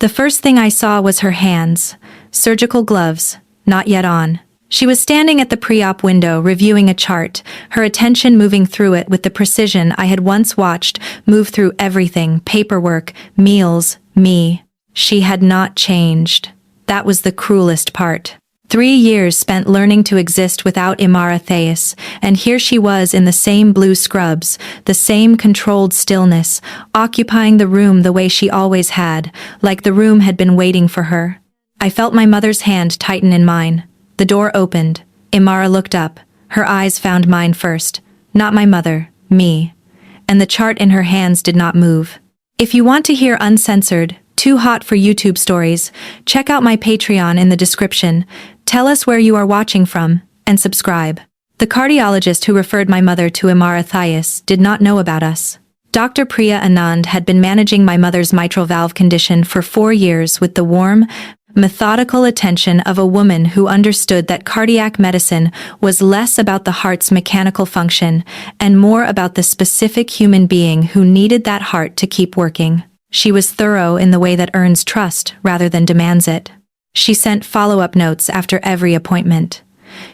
The first thing I saw was her hands, surgical gloves, not yet on. She was standing at the pre-op window reviewing a chart, her attention moving through it with the precision I had once watched move through everything, paperwork, meals, me. She had not changed. That was the cruelest part. 3 years spent learning to exist without Imara Thais, and here she was in the same blue scrubs, the same controlled stillness, occupying the room the way she always had, like the room had been waiting for her. I felt my mother's hand tighten in mine. The door opened. Imara looked up. Her eyes found mine first. Not my mother, me. And the chart in her hands did not move. If you want to hear uncensored, too hot for YouTube stories, check out my Patreon in the description. Tell us where you are watching from, and subscribe. The cardiologist who referred my mother to Imara Thais did not know about us. Dr. Priya Anand had been managing my mother's mitral valve condition for 4 years with the warm, methodical attention of a woman who understood that cardiac medicine was less about the heart's mechanical function and more about the specific human being who needed that heart to keep working. She was thorough in the way that earns trust rather than demands it. She sent follow-up notes after every appointment.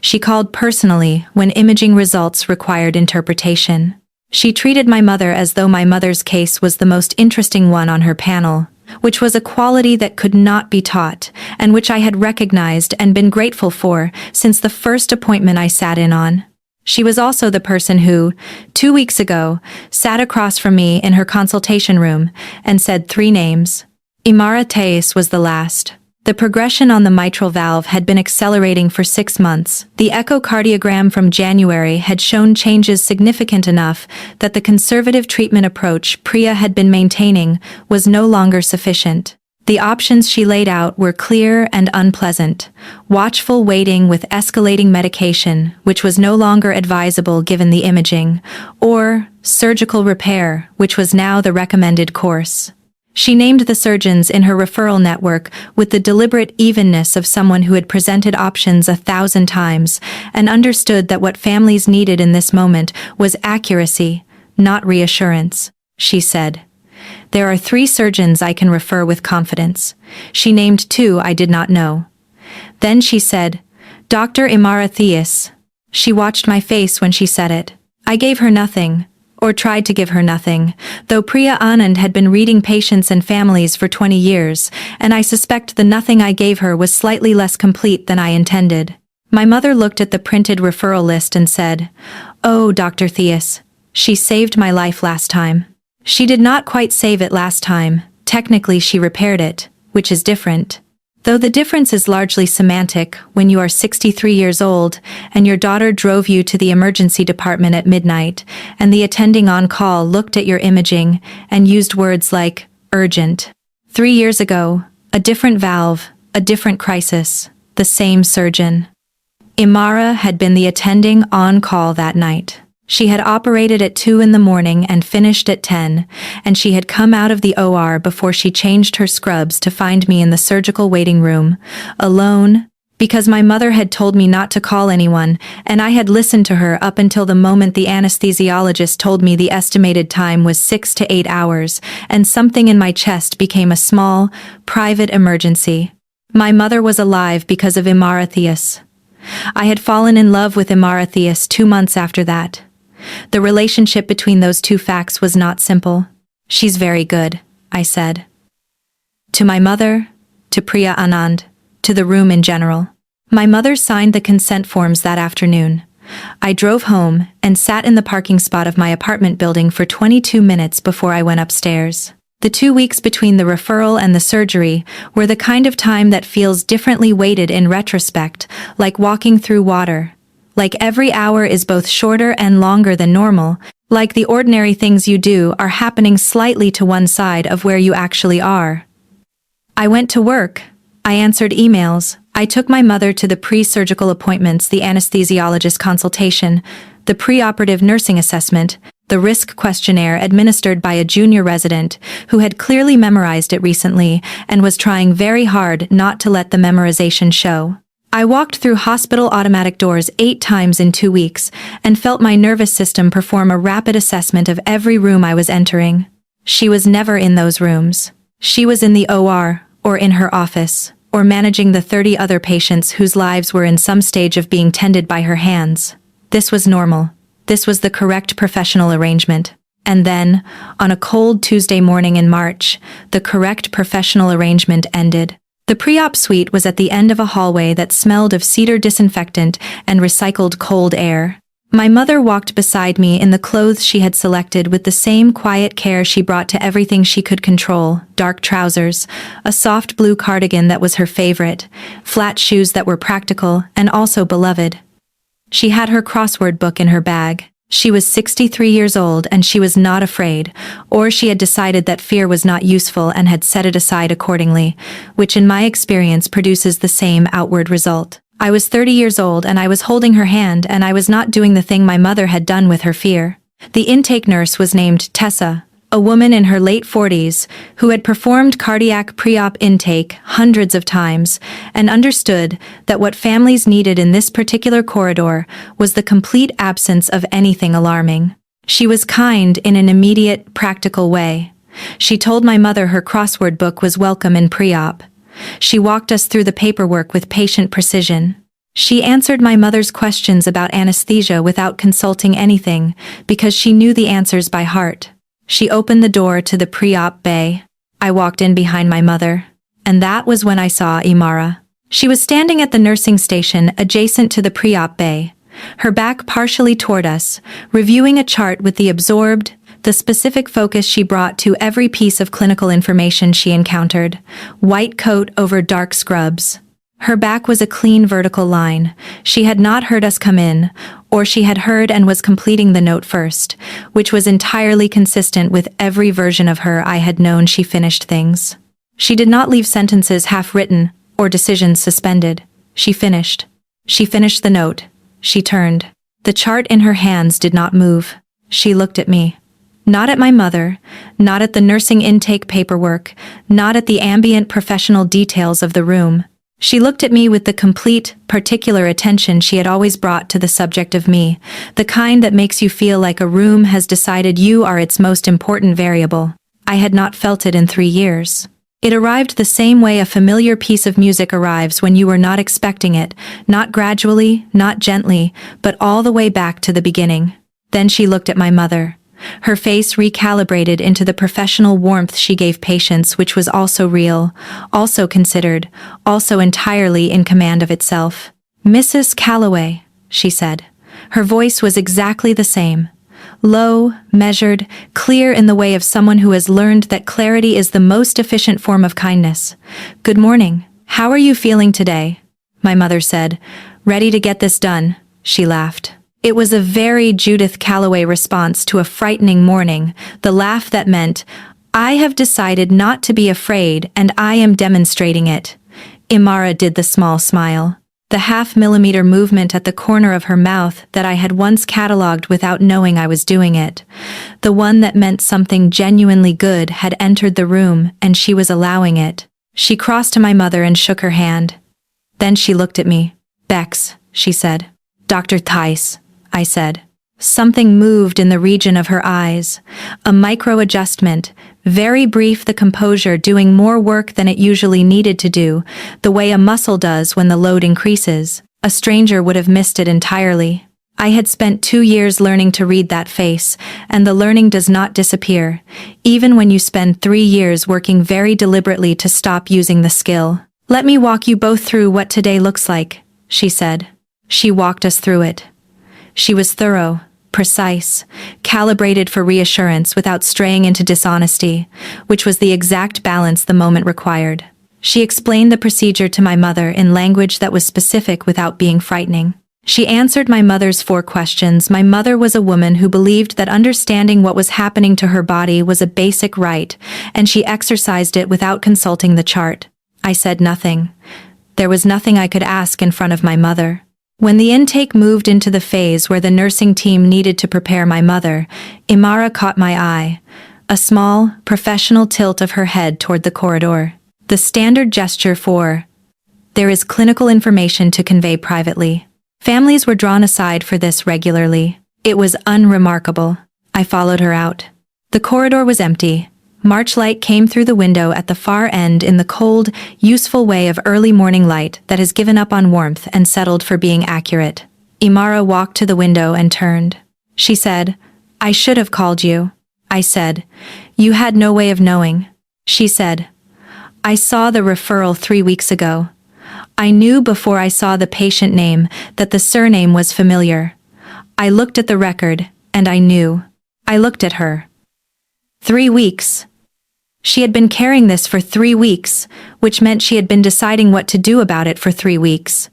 She called personally when imaging results required interpretation. She treated my mother as though my mother's case was the most interesting one on her panel, which was a quality that could not be taught, and which I had recognized and been grateful for since the first appointment I sat in on. She was also the person who, 2 weeks ago, sat across from me in her consultation room and said 3 names. Imara Thais was the last. The progression on the mitral valve had been accelerating for 6 months. The echocardiogram from January had shown changes significant enough that the conservative treatment approach Priya had been maintaining was no longer sufficient. The options she laid out were clear and unpleasant. Watchful waiting with escalating medication, which was no longer advisable given the imaging, or surgical repair, which was now the recommended course. She named the surgeons in her referral network with the deliberate evenness of someone who had presented options 1,000 times and understood that what families needed in this moment was accuracy, not reassurance. She said, "There are 3 surgeons I can refer with confidence." She named 2 I did not know. Then she said, "Dr. Imara Thais." She watched my face when she said it. I gave her nothing, or tried to give her nothing, though Priya Anand had been reading patients and families for 20 years, and I suspect the nothing I gave her was slightly less complete than I intended. My mother looked at the printed referral list and said, "Oh, Dr. Thais, she saved my life last time." She did not quite save it last time. Technically, she repaired it, which is different. Though the difference is largely semantic when you are 63 years old and your daughter drove you to the emergency department at midnight and the attending on call looked at your imaging and used words like urgent. 3 years ago, a different valve, a different crisis, the same surgeon. Imara had been the attending on call that night. She had operated at 2 in the morning and finished at 10, and she had come out of the OR before she changed her scrubs to find me in the surgical waiting room, alone, because my mother had told me not to call anyone, and I had listened to her up until the moment the anesthesiologist told me the estimated time was 6 to 8 hours, and something in my chest became a small, private emergency. My mother was alive because of Imara Thais. I had fallen in love with Imara Thais 2 months after that. The relationship between those 2 facts was not simple. "She's very good," I said. To my mother, to Priya Anand, to the room in general. My mother signed the consent forms that afternoon. I drove home and sat in the parking spot of my apartment building for 22 minutes before I went upstairs. The 2 weeks between the referral and the surgery were the kind of time that feels differently weighted in retrospect, like walking through water. Like every hour is both shorter and longer than normal, like the ordinary things you do are happening slightly to one side of where you actually are. I went to work. I answered emails. I took my mother to the pre-surgical appointments, the anesthesiologist consultation, the pre-operative nursing assessment, the risk questionnaire administered by a junior resident who had clearly memorized it recently and was trying very hard not to let the memorization show. I walked through hospital automatic doors 8 times in 2 weeks and felt my nervous system perform a rapid assessment of every room I was entering. She was never in those rooms. She was in the OR, or in her office, or managing the 30 other patients whose lives were in some stage of being tended by her hands. This was normal. This was the correct professional arrangement. And then, on a cold Tuesday morning in March, the correct professional arrangement ended. The pre-op suite was at the end of a hallway that smelled of cedar disinfectant and recycled cold air. My mother walked beside me in the clothes she had selected with the same quiet care she brought to everything she could control: dark trousers, a soft blue cardigan that was her favorite, flat shoes that were practical and also beloved. She had her crossword book in her bag. She was 63 years old and she was not afraid, or she had decided that fear was not useful and had set it aside accordingly, which in my experience produces the same outward result. I was 30 years old and I was holding her hand and I was not doing the thing my mother had done with her fear. The intake nurse was named Tessa, a woman in her late 40s who had performed cardiac pre-op intake hundreds of times and understood that what families needed in this particular corridor was the complete absence of anything alarming. She was kind in an immediate, practical way. She told my mother her crossword book was welcome in pre-op. She walked us through the paperwork with patient precision. She answered my mother's questions about anesthesia without consulting anything because she knew the answers by heart. She opened the door to the pre-op bay. I walked in behind my mother. And that was when I saw Imara. She was standing at the nursing station adjacent to the pre-op bay, her back partially toward us, reviewing a chart with the specific focus she brought to every piece of clinical information she encountered: white coat over dark scrubs. Her back was a clean vertical line. She had not heard us come in, or she had heard and was completing the note first, which was entirely consistent with every version of her I had known. She finished things. She did not leave sentences half-written or decisions suspended. She finished. She finished the note. She turned. The chart in her hands did not move. She looked at me. Not at my mother, not at the nursing intake paperwork, not at the ambient professional details of the room. She looked at me with the complete, particular attention she had always brought to the subject of me, the kind that makes you feel like a room has decided you are its most important variable. I had not felt it in 3 years. It arrived the same way a familiar piece of music arrives when you were not expecting it, not gradually, not gently, but all the way back to the beginning. Then she looked at my mother. Her face recalibrated into the professional warmth she gave patients, which was also real, also considered, also entirely in command of itself. "Mrs. Calloway," she said. Her voice was exactly the same. Low, measured, clear in the way of someone who has learned that clarity is the most efficient form of kindness. "Good morning. How are you feeling today?" my mother said. "Ready to get this done," she laughed. It was a very Judith Calloway response to a frightening morning, the laugh that meant, "I have decided not to be afraid and I am demonstrating it." Imara did the small smile, the half-millimeter movement at the corner of her mouth that I had once catalogued without knowing I was doing it. The one that meant something genuinely good had entered the room and she was allowing it. She crossed to my mother and shook her hand. Then she looked at me. "Bex," she said. "Dr. Theis," I said. Something moved in the region of her eyes. A micro-adjustment, very brief, the composure doing more work than it usually needed to do, the way a muscle does when the load increases. A stranger would have missed it entirely. I had spent 2 years learning to read that face, and the learning does not disappear, even when you spend 3 years working very deliberately to stop using the skill. "Let me walk you both through what today looks like," she said. She walked us through it. She was thorough, precise, calibrated for reassurance without straying into dishonesty, which was the exact balance the moment required. She explained the procedure to my mother in language that was specific without being frightening. She answered my mother's 4 questions. My mother was a woman who believed that understanding what was happening to her body was a basic right, and she exercised it without consulting the chart. I said nothing. There was nothing I could ask in front of my mother. When the intake moved into the phase where the nursing team needed to prepare my mother, Imara caught my eye, a small, professional tilt of her head toward the corridor. The standard gesture for, "There is clinical information to convey privately." Families were drawn aside for this regularly. It was unremarkable. I followed her out. The corridor was empty. March light came through the window at the far end in the cold, useful way of early morning light that has given up on warmth and settled for being accurate. Imara walked to the window and turned. She said, "I should have called you." I said, "You had no way of knowing." She said, "I saw the referral 3 weeks ago. I knew before I saw the patient name that the surname was familiar. I looked at the record, and I knew." I looked at her. 3 weeks. She had been carrying this for 3 weeks, which meant she had been deciding what to do about it for 3 weeks.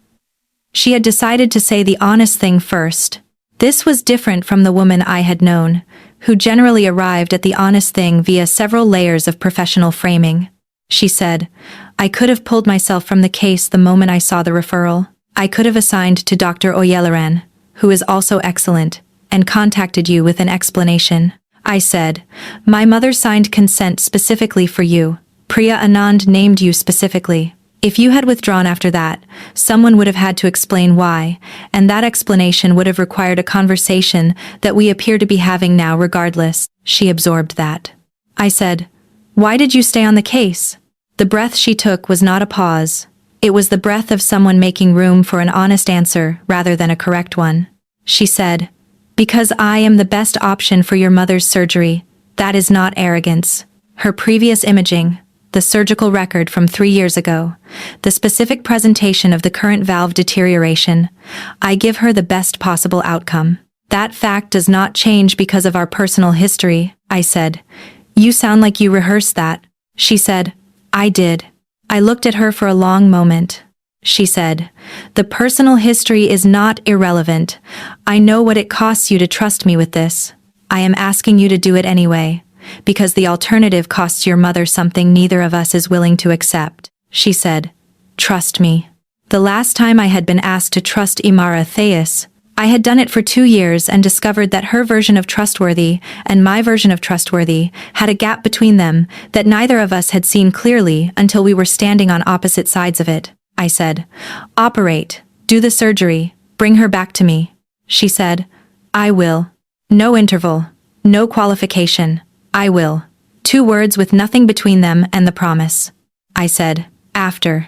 She had decided to say the honest thing first. This was different from the woman I had known, who generally arrived at the honest thing via several layers of professional framing. She said, "I could have pulled myself from the case the moment I saw the referral. I could have assigned to Dr. Oyeleran, who is also excellent, and contacted you with an explanation." I said, "My mother signed consent specifically for you. Priya Anand named you specifically. If you had withdrawn after that, someone would have had to explain why, and that explanation would have required a conversation that we appear to be having now regardless." She absorbed that. I said, "Why did you stay on the case?" The breath she took was not a pause. It was the breath of someone making room for an honest answer rather than a correct one. She said, "Because I am the best option for your mother's surgery. That is not arrogance. Her previous imaging, the surgical record from 3 years ago, the specific presentation of the current valve deterioration, I give her the best possible outcome. That fact does not change because of our personal history." I said, "You sound like you rehearsed that." She said, "I did." I looked at her for a long moment. She said, "The personal history is not irrelevant. I know what it costs you to trust me with this. I am asking you to do it anyway, because the alternative costs your mother something neither of us is willing to accept." She said, "Trust me." The last time I had been asked to trust Imara Thais, I had done it for 2 years and discovered that her version of trustworthy and my version of trustworthy had a gap between them that neither of us had seen clearly until we were standing on opposite sides of it. I said, "Operate, do the surgery, bring her back to me." She said, "I will." No interval, no qualification, "I will." 2 words with nothing between them and the promise. I said, "After.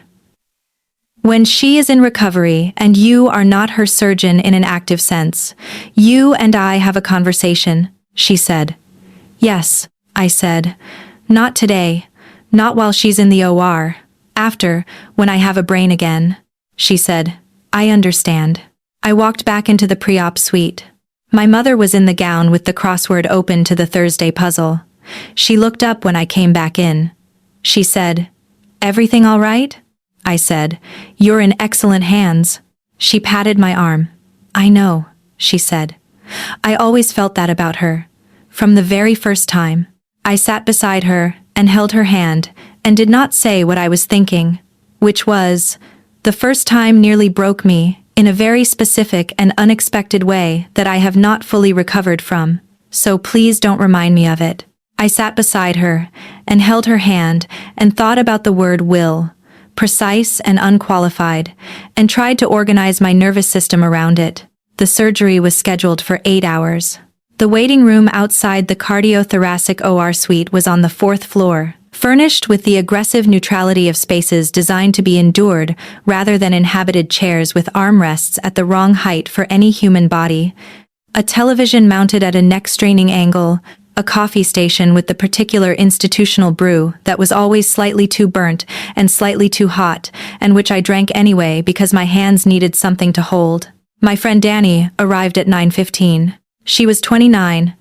When she is in recovery and you are not her surgeon in an active sense, you and I have a conversation." She said, "Yes," I said, "not today, not while she's in the OR. After, when I have a brain again." She said, "I understand." I walked back into the pre-op suite. My mother was in the gown with the crossword open to the Thursday puzzle. She looked up when I came back in. She said, "Everything all right?" I said, "You're in excellent hands." She patted my arm. "I know," she said. I always felt that about her. From the very first time. I sat beside her and held her hand and did not say what I was thinking, which was, the first time nearly broke me in a very specific and unexpected way that I have not fully recovered from, so please don't remind me of it. I sat beside her and held her hand and thought about the word will, precise and unqualified, and tried to organize my nervous system around it. The surgery was scheduled for 8 hours. The waiting room outside the cardiothoracic OR suite was on the 4th floor, furnished with the aggressive neutrality of spaces designed to be endured rather than inhabited chairs with armrests at the wrong height for any human body, a television mounted at a neck-straining angle, a coffee station with the particular institutional brew that was always slightly too burnt and slightly too hot, and which I drank anyway because my hands needed something to hold. My friend Danny arrived at 9:15. She was 29,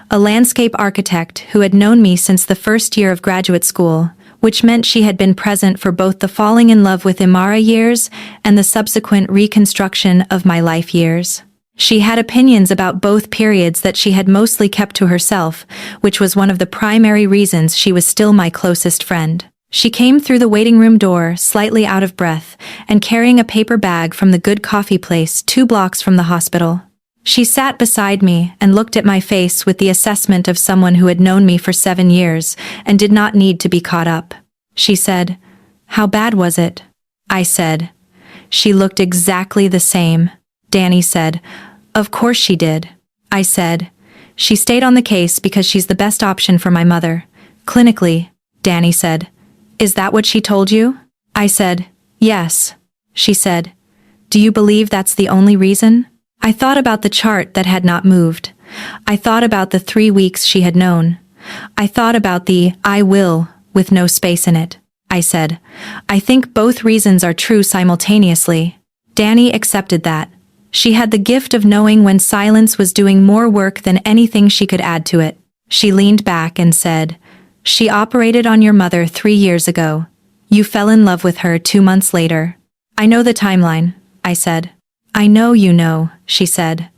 a landscape architect who had known me since the first year of graduate school, which meant she had been present for both the falling in love with Imara years and the subsequent reconstruction of my life years. She had opinions about both periods that she had mostly kept to herself, which was one of the primary reasons she was still my closest friend. She came through the waiting room door, slightly out of breath, and carrying a paper bag from the Good Coffee Place 2 blocks from the hospital. She sat beside me and looked at my face with the assessment of someone who had known me for 7 years and did not need to be caught up. She said, "How bad was it?" I said. She looked exactly the same. Danny said, "Of course she did." I said, "She stayed on the case because she's the best option for my mother. Clinically, Danny said. Is that what she told you? I said, yes. She said, do you believe that's the only reason? I thought about the chart that had not moved. I thought about the 3 weeks she had known. I thought about the I will with no space in it. I said, I think both reasons are true simultaneously. Danny accepted that. She had the gift of knowing when silence was doing more work than anything she could add to it. She leaned back and said, she operated on your mother 3 years ago. You fell in love with her 2 months later. I know the timeline, I said. I know you know, she said.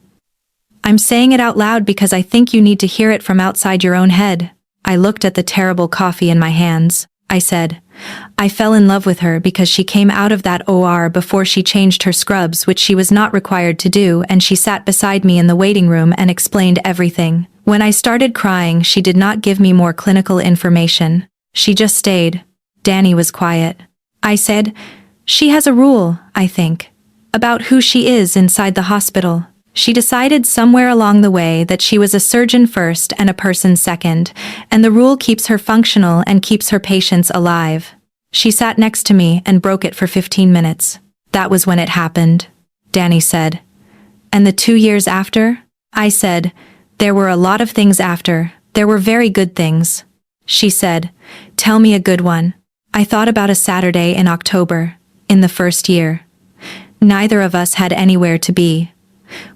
I'm saying it out loud because I think you need to hear it from outside your own head. I looked at the terrible coffee in my hands. I said, I fell in love with her because she came out of that OR before she changed her scrubs, which she was not required to do, and she sat beside me in the waiting room and explained everything. When I started crying, she did not give me more clinical information. She just stayed. Danny was quiet. I said, she has a rule, I think, about who she is inside the hospital. She decided somewhere along the way that she was a surgeon first and a person second, and the rule keeps her functional and keeps her patients alive. She sat next to me and broke it for 15 minutes. That was when it happened, Danny said. And the 2 years after? I said, there were a lot of things after. There were very good things. She said, tell me a good one. I thought about a Saturday in October, in the first year. Neither of us had anywhere to be,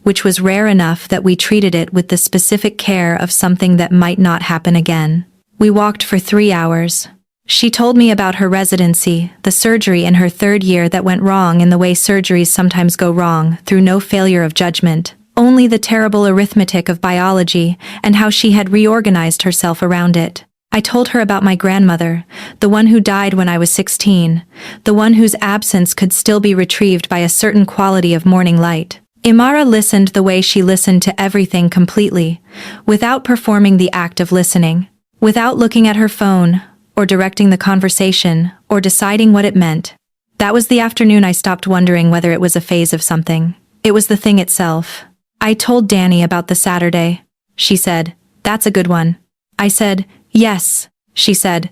which was rare enough that we treated it with the specific care of something that might not happen again. We walked for 3 hours. She told me about her residency, the surgery in her 3rd year that went wrong in the way surgeries sometimes go wrong, through no failure of judgment, only the terrible arithmetic of biology, and how she had reorganized herself around it. I told her about my grandmother, the one who died when I was 16, the one whose absence could still be retrieved by a certain quality of morning light. Imara listened the way she listened to everything completely, without performing the act of listening, without looking at her phone, or directing the conversation, or deciding what it meant. That was the afternoon I stopped wondering whether it was a phase of something. It was the thing itself. I told Danny about the Saturday. She said, that's a good one. I said, yes. She said,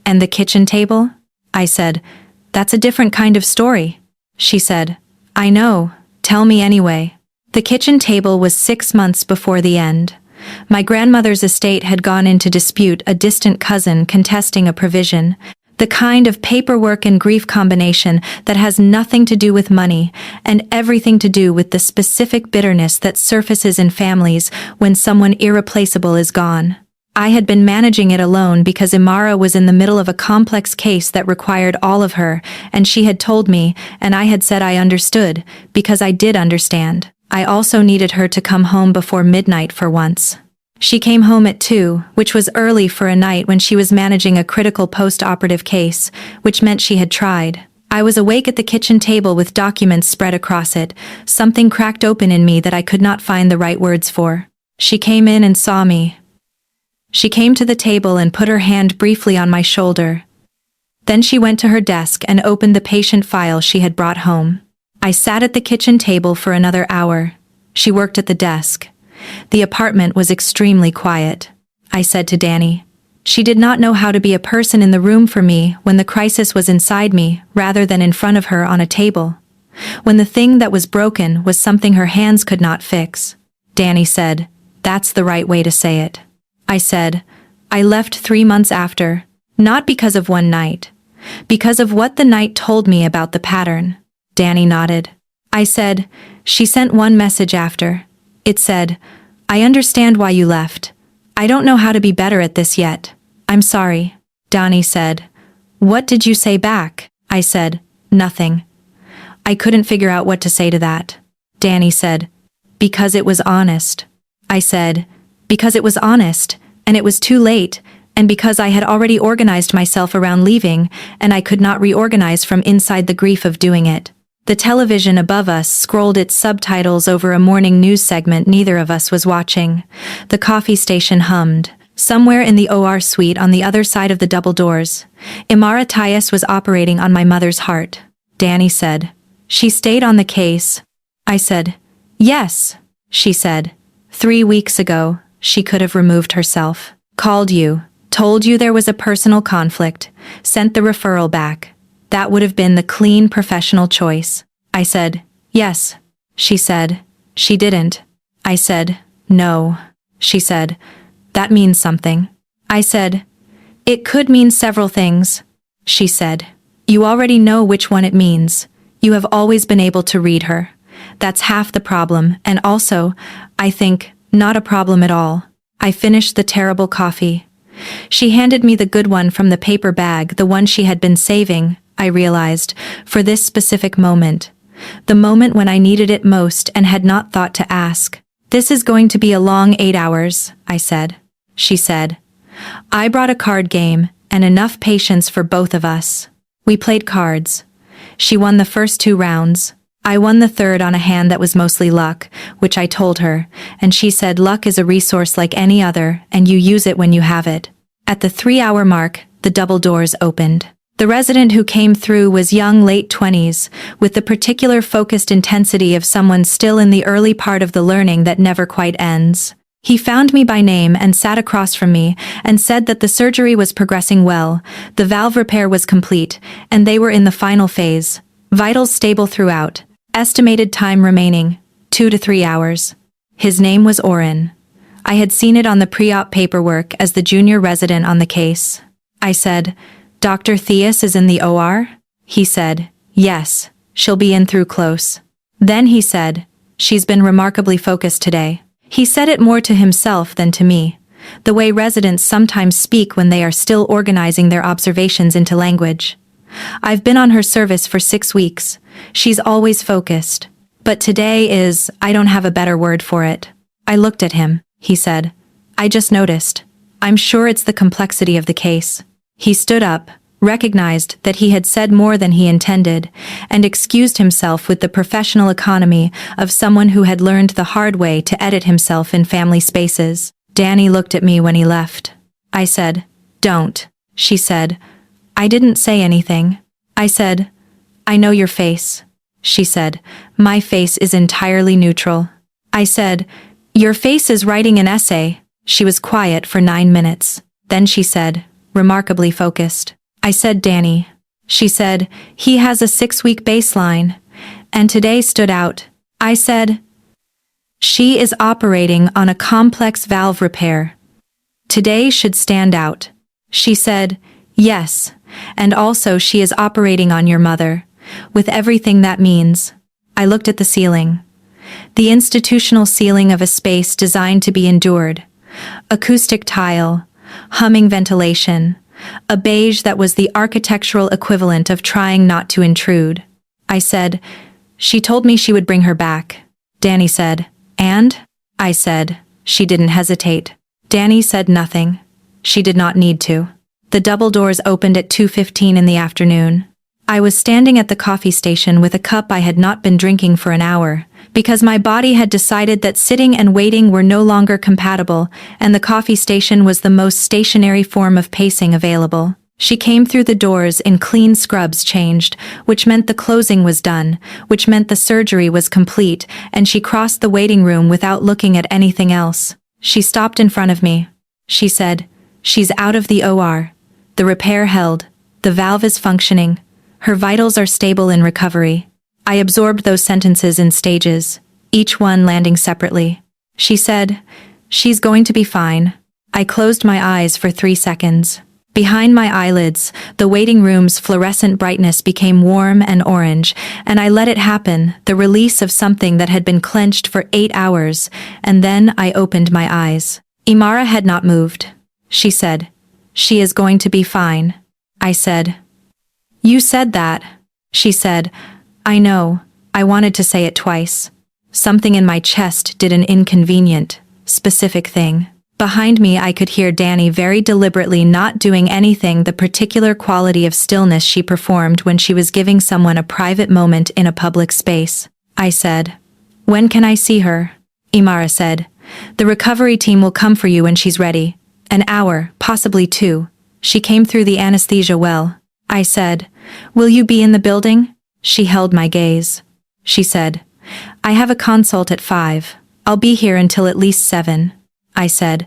and the kitchen table? I said, that's a different kind of story. She said, I know. Tell me anyway. The kitchen table was 6 months before the end. My grandmother's estate had gone into dispute, a distant cousin contesting a provision, the kind of paperwork and grief combination that has nothing to do with money and everything to do with the specific bitterness that surfaces in families when someone irreplaceable is gone. I had been managing it alone because Imara was in the middle of a complex case that required all of her, and she had told me, and I had said I understood, because I did understand. I also needed her to come home before midnight for once. She came home at 2, which was early for a night when she was managing a critical post-operative case, which meant she had tried. I was awake at the kitchen table with documents spread across it. Something cracked open in me that I could not find the right words for. She came in and saw me. She came to the table and put her hand briefly on my shoulder. Then she went to her desk and opened the patient file she had brought home. I sat at the kitchen table for another hour. She worked at the desk. The apartment was extremely quiet. I said to Danny. She did not know how to be a person in the room for me when the crisis was inside me rather than in front of her on a table. When the thing that was broken was something her hands could not fix. Danny said, that's the right way to say it. I said, I left 3 months after, not because of one night, because of what the night told me about the pattern. Danny nodded. I said, she sent one message after. It said, I understand why you left. I don't know how to be better at this yet. I'm sorry. Danny said, what did you say back? I said, nothing. I couldn't figure out what to say to that. Danny said, because it was honest. I said, because it was honest, and it was too late, and because I had already organized myself around leaving, and I could not reorganize from inside the grief of doing it. The television above us scrolled its subtitles over a morning news segment neither of us was watching. The coffee station hummed. Somewhere in the OR suite on the other side of the double doors, Imara Tyus was operating on my mother's heart. Danny said, she stayed on the case. I said, yes. She said, 3 weeks ago, she could have removed herself. Called you. Told you there was a personal conflict. Sent the referral back. That would have been the clean professional choice. I said, yes. She said, she didn't. I said, no. She said, that means something. I said, it could mean several things. She said, you already know which one it means. You have always been able to read her. That's half the problem, and also, I think, not a problem at all. I finished the terrible coffee. She handed me the good one from the paper bag, the one she had been saving, I realized, for this specific moment. The moment when I needed it most and had not thought to ask. This is going to be a long 8 hours, I said. She said. I brought a card game, and enough patience for both of us. We played cards. She won the first 2 rounds. I won the third on a hand that was mostly luck, which I told her, and she said luck is a resource like any other, and you use it when you have it. At the 3-hour mark, the double doors opened. The resident who came through was young, late 20s, with the particular focused intensity of someone still in the early part of the learning that never quite ends. He found me by name and sat across from me and said that the surgery was progressing well, the valve repair was complete, and they were in the final phase. Vitals stable throughout. Estimated time remaining, 2 to 3 hours. His name was Oren. I had seen it on the pre-op paperwork as the junior resident on the case. I said, Dr. Theus is in the OR? He said, yes, she'll be in through close. Then he said, she's been remarkably focused today. He said it more to himself than to me, the way residents sometimes speak when they are still organizing their observations into language. I've been on her service for 6 weeks. She's always focused. But today is, I don't have a better word for it. I looked at him, he said. I just noticed. I'm sure it's the complexity of the case. He stood up, recognized that he had said more than he intended, and excused himself with the professional economy of someone who had learned the hard way to edit himself in family spaces. Danny looked at me when he left. I said, don't. She said, I didn't say anything. I said, I know your face. She said, my face is entirely neutral. I said, your face is writing an essay. She was quiet for 9 minutes. Then she said, remarkably focused. I said, Danny. She said, he has a 6-week baseline. And today stood out. I said, she is operating on a complex valve repair. Today should stand out. She said, yes, and also she is operating on your mother, with everything that means. I looked at the ceiling. The institutional ceiling of a space designed to be endured. Acoustic tile, humming ventilation, a beige that was the architectural equivalent of trying not to intrude. I said, she told me she would bring her back. Danny said, and? I said, she didn't hesitate. Danny said nothing. She did not need to. The double doors opened at 2:15 in the afternoon. I was standing at the coffee station with a cup I had not been drinking for an hour, because my body had decided that sitting and waiting were no longer compatible, and the coffee station was the most stationary form of pacing available. She came through the doors in clean scrubs changed, which meant the closing was done, which meant the surgery was complete, and she crossed the waiting room without looking at anything else. She stopped in front of me. She said, she's out of the OR. The repair held. The valve is functioning. Her vitals are stable in recovery. I absorbed those sentences in stages, each one landing separately. She said, she's going to be fine. I closed my eyes for 3 seconds. Behind my eyelids, the waiting room's fluorescent brightness became warm and orange, and I let it happen, the release of something that had been clenched for 8 hours, and then I opened my eyes. Imara had not moved. She said, she is going to be fine. I said, you said that. She said, I know. I wanted to say it twice. Something in my chest did an inconvenient, specific thing. Behind me I could hear Danny very deliberately not doing anything, the particular quality of stillness she performed when she was giving someone a private moment in a public space. I said, when can I see her? Imara said, the recovery team will come for you when she's ready. An hour, possibly 2. She came through the anesthesia well. I said, will you be in the building? She held my gaze. She said, I have a consult at 5. I'll be here until at least 7. I said,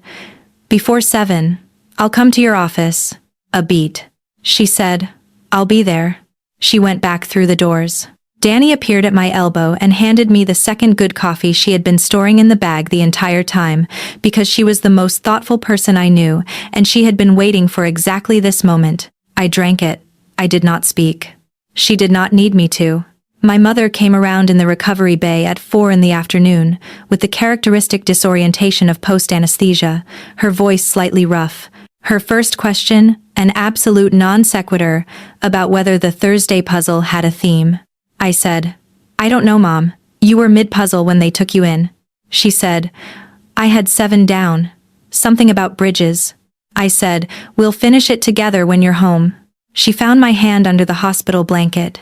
before 7, I'll come to your office. A beat. She said, I'll be there. She went back through the doors. Danny appeared at my elbow and handed me the second good coffee she had been storing in the bag the entire time, because she was the most thoughtful person I knew, and she had been waiting for exactly this moment. I drank it. I did not speak. She did not need me to. My mother came around in the recovery bay at 4 in the afternoon, with the characteristic disorientation of post-anesthesia, her voice slightly rough. Her first question, an absolute non sequitur, about whether the Thursday puzzle had a theme. I said, I don't know, Mom. You were mid-puzzle when they took you in. She said, I had 7 down. Something about bridges. I said, we'll finish it together when you're home. She found my hand under the hospital blanket.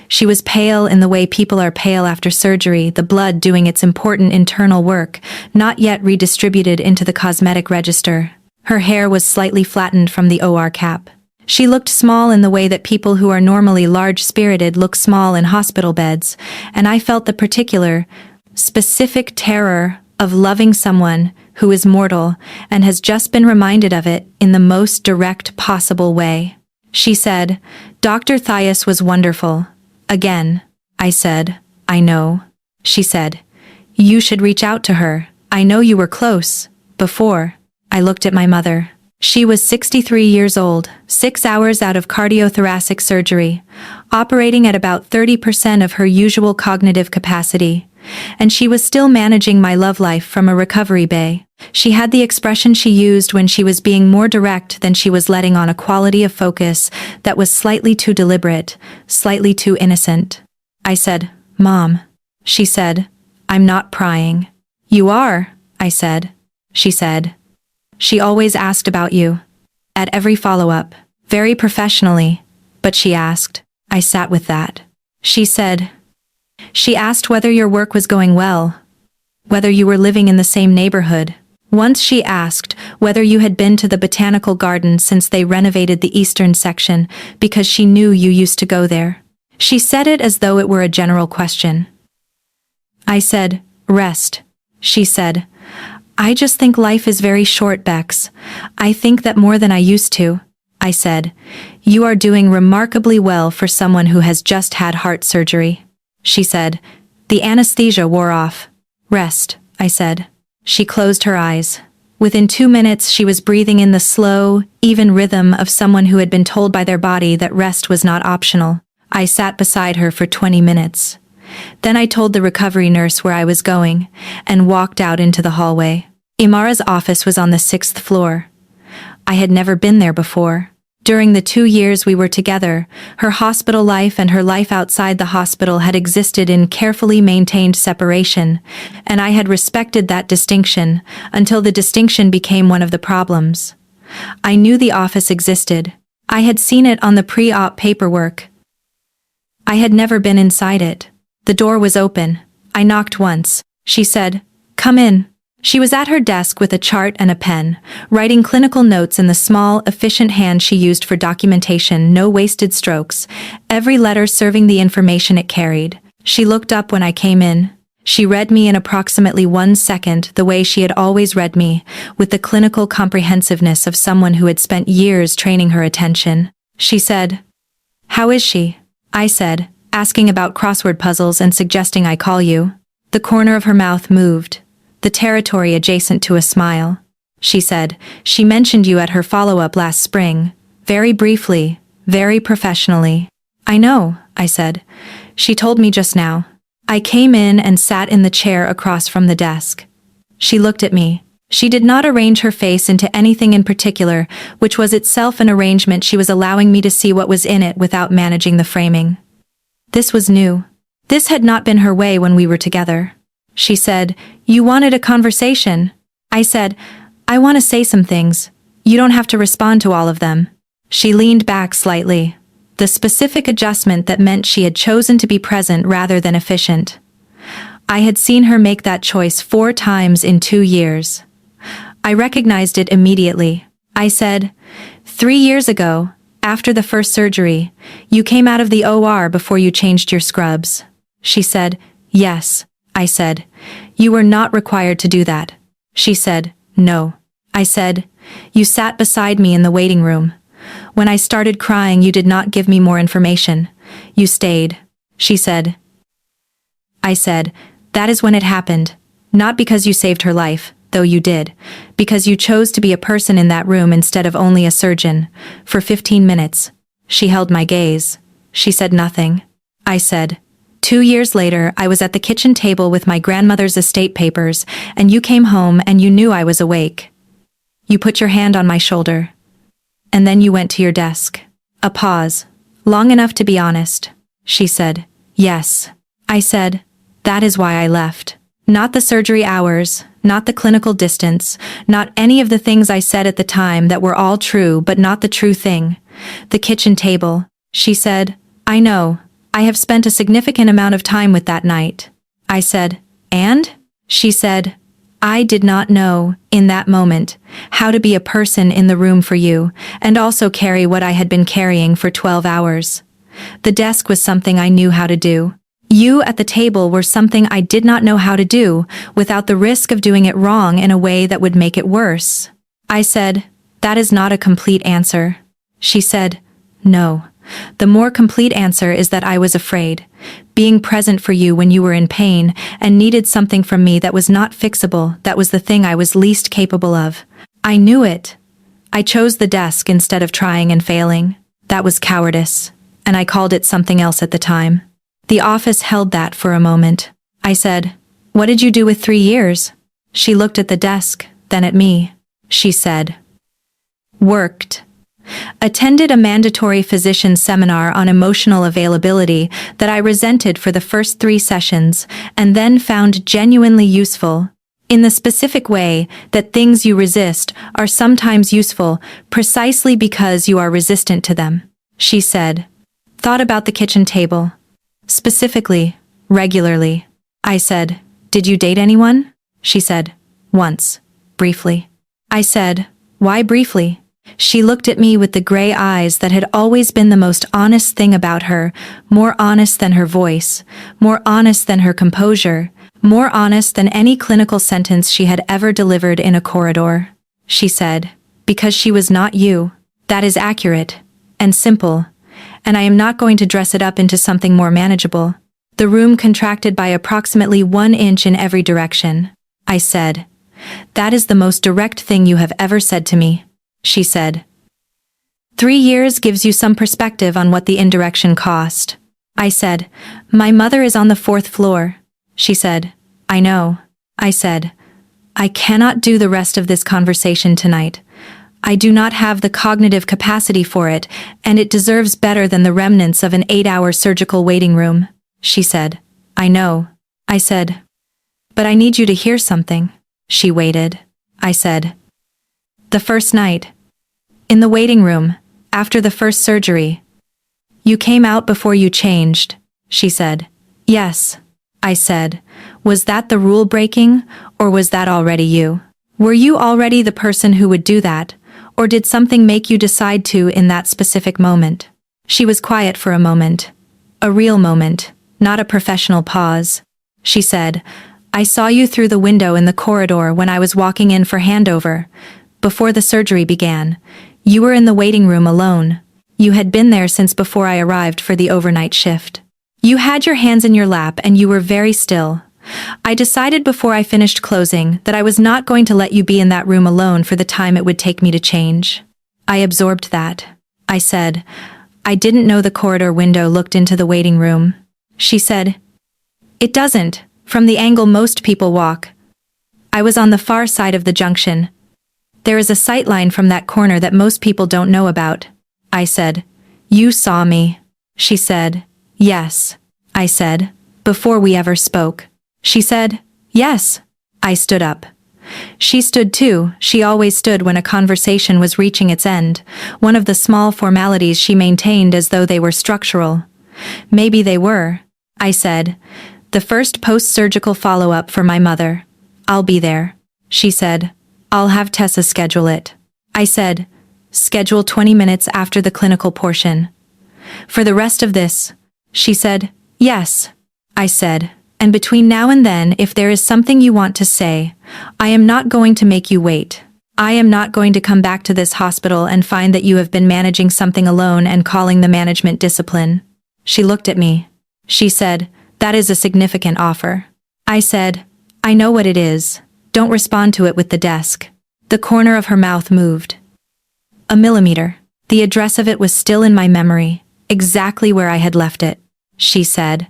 She was pale in the way people are pale after surgery, the blood doing its important internal work, not yet redistributed into the cosmetic register. Her hair was slightly flattened from the OR cap. She looked small in the way that people who are normally large-spirited look small in hospital beds, and I felt the particular, specific terror of loving someone who is mortal and has just been reminded of it in the most direct possible way. She said, Dr. Thias was wonderful. Again. I said, I know. She said, you should reach out to her. I know you were close. Before. I looked at my mother. She was 63 years old, 6 hours out of cardiothoracic surgery, operating at about 30% of her usual cognitive capacity, and she was still managing my love life from a recovery bay. She had the expression she used when she was being more direct than she was letting on, a quality of focus that was slightly too deliberate, slightly too innocent. I said, Mom. She said, I'm not prying. You are, I said. She said, she always asked about you. At every follow-up. Very professionally. But she asked. I sat with that. She said. She asked whether your work was going well. Whether you were living in the same neighborhood. Once she asked whether you had been to the botanical garden since they renovated the eastern section, because she knew you used to go there. She said it as though it were a general question. I said, rest. She said, I just think life is very short, Bex. I think that more than I used to. I said, you are doing remarkably well for someone who has just had heart surgery. She said, the anesthesia wore off. Rest, I said. She closed her eyes. Within 2 minutes she was breathing in the slow, even rhythm of someone who had been told by their body that rest was not optional. I sat beside her for 20 minutes. Then I told the recovery nurse where I was going, and walked out into the hallway. Imara's office was on the 6th floor. I had never been there before. During the 2 years we were together, her hospital life and her life outside the hospital had existed in carefully maintained separation, and I had respected that distinction, until the distinction became one of the problems. I knew the office existed. I had seen it on the pre-op paperwork. I had never been inside it. The door was open. I knocked once. She said, come in. She was at her desk with a chart and a pen, writing clinical notes in the small, efficient hand she used for documentation, no wasted strokes, every letter serving the information it carried. She looked up when I came in. She read me in approximately 1 second the way she had always read me, with the clinical comprehensiveness of someone who had spent years training her attention. She said, how is she? I said, asking about crossword puzzles and suggesting I call you. The corner of her mouth moved, the territory adjacent to a smile. She said, she mentioned you at her follow-up last spring, very briefly, very professionally. I know, I said. She told me just now. I came in and sat in the chair across from the desk. She looked at me. She did not arrange her face into anything in particular, which was itself an arrangement. She was allowing me to see what was in it without managing the framing. This was new. This had not been her way when we were together. She said, you wanted a conversation. I said, I want to say some things. You don't have to respond to all of them. She leaned back slightly. The specific adjustment that meant she had chosen to be present rather than efficient. I had seen her make that choice 4 times in 2 years. I recognized it immediately. I said, 3 years ago, after the first surgery, you came out of the OR before you changed your scrubs. She said, yes. I said, you were not required to do that. She said, no. I said, You sat beside me in the waiting room. When I started crying, you did not give me more information. You stayed. She said. I said, that is when it happened. Not because you saved her life, though you did. Because you chose to be a person in that room instead of only a surgeon. For 15 minutes. She held my gaze. She said nothing. I said, 2 years later, I was at the kitchen table with my grandmother's estate papers, and you came home and you knew I was awake. You put your hand on my shoulder. And then you went to your desk. A pause. Long enough to be honest. She said, yes. I said, that is why I left. Not the surgery hours, not the clinical distance, not any of the things I said at the time that were all true but not the true thing. The kitchen table. She said, I know. I have spent a significant amount of time with that night. I said, and? She said, I did not know, in that moment, how to be a person in the room for you, and also carry what I had been carrying for 12 hours. The desk was something I knew how to do. You at the table were something I did not know how to do, without the risk of doing it wrong in a way that would make it worse. I said, that is not a complete answer. She said, no. The more complete answer is that I was afraid, being present for you when you were in pain and needed something from me that was not fixable. That was the thing I was least capable of. I knew it. I chose the desk instead of trying and failing. That was cowardice, and I called it something else at the time. The office held that for a moment. I said, what did you do with 3 years? She looked at the desk, then at me. She said, worked. Attended a mandatory physician seminar on emotional availability that I resented for the first 3 sessions, and then found genuinely useful. In the specific way that things you resist are sometimes useful precisely because you are resistant to them. She said, thought about the kitchen table. Specifically, regularly. I said, did you date anyone? She said, once. Briefly. I said, why briefly? She looked at me with the gray eyes that had always been the most honest thing about her, more honest than her voice, more honest than her composure, more honest than any clinical sentence she had ever delivered in a corridor. She said, because she was not you. That is accurate and simple, and I am not going to dress it up into something more manageable. The room contracted by approximately 1 inch in every direction. I said, that is the most direct thing you have ever said to me. She said, 3 years gives you some perspective on what the indirection cost. I said, my mother is on the 4th floor. She said, I know. I said, I cannot do the rest of this conversation tonight. I do not have the cognitive capacity for it, and it deserves better than the remnants of an 8-hour surgical waiting room. She said, I know. I said, but I need you to hear something. She waited. I said, the first night. In the waiting room, after the first surgery. You came out before you changed, she said. Yes. I said, was that the rule breaking, or was that already you? Were you already the person who would do that, or did something make you decide to in that specific moment? She was quiet for a moment. A real moment, not a professional pause. She said, I saw you through the window in the corridor when I was walking in for handover. Before the surgery began, you were in the waiting room alone. You had been there since before I arrived for the overnight shift. You had your hands in your lap and you were very still. I decided before I finished closing that I was not going to let you be in that room alone for the time it would take me to change. I absorbed that. I said, I didn't know the corridor window looked into the waiting room. She said, it doesn't, from the angle most people walk. I was on the far side of the junction. There is a sight line from that corner that most people don't know about. I said, you saw me. She said, yes. I said, before we ever spoke. She said, yes. I stood up. She stood too. She always stood when a conversation was reaching its end, one of the small formalities she maintained as though they were structural. Maybe they were. I said, the first post-surgical follow-up for my mother. I'll be there. She said, I'll have Tessa schedule it. I said, schedule 20 minutes after the clinical portion. For the rest of this. She said, yes. I said, and between now and then, if there is something you want to say, I am not going to make you wait. I am not going to come back to this hospital and find that you have been managing something alone and calling the management discipline. She looked at me. She said, that is a significant offer. I said, I know what it is. Don't respond to it with the desk. The corner of her mouth moved. A millimeter. The address of it was still in my memory, exactly where I had left it. She said,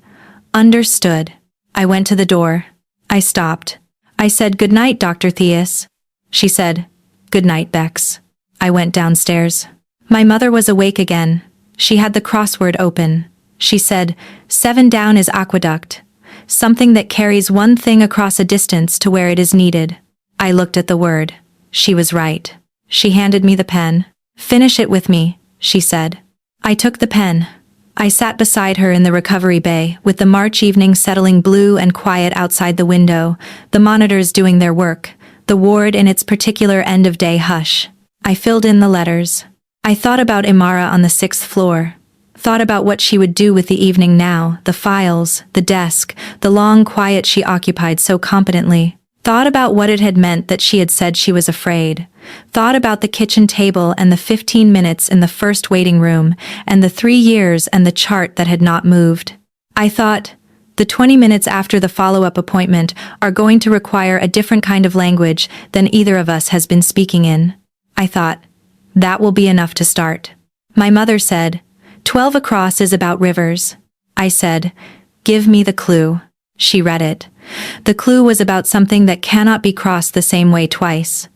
understood. I went to the door. I stopped. I said, good night, Dr. Theus. She said, good night, Bex. I went downstairs. My mother was awake again. She had the crossword open. She said, 7 down is aqueduct. Something that carries one thing across a distance to where it is needed. I looked at the word. She was right. She handed me the pen. Finish it with me, she said. I took the pen. I sat beside her in the recovery bay, with the March evening settling blue and quiet outside the window, the monitors doing their work, the ward in its particular end-of-day hush. I filled in the letters. I thought about Imara on the 6th floor. Thought about what she would do with the evening now, the files, the desk, the long quiet she occupied so competently. Thought about what it had meant that she had said she was afraid. Thought about the kitchen table and the 15 minutes in the first waiting room, and the 3 years and the chart that had not moved. I thought, the 20 minutes after the follow-up appointment are going to require a different kind of language than either of us has been speaking in. I thought, that will be enough to start. My mother said, 12 across is about rivers. I said, give me the clue. She read it. The clue was about something that cannot be crossed the same way twice.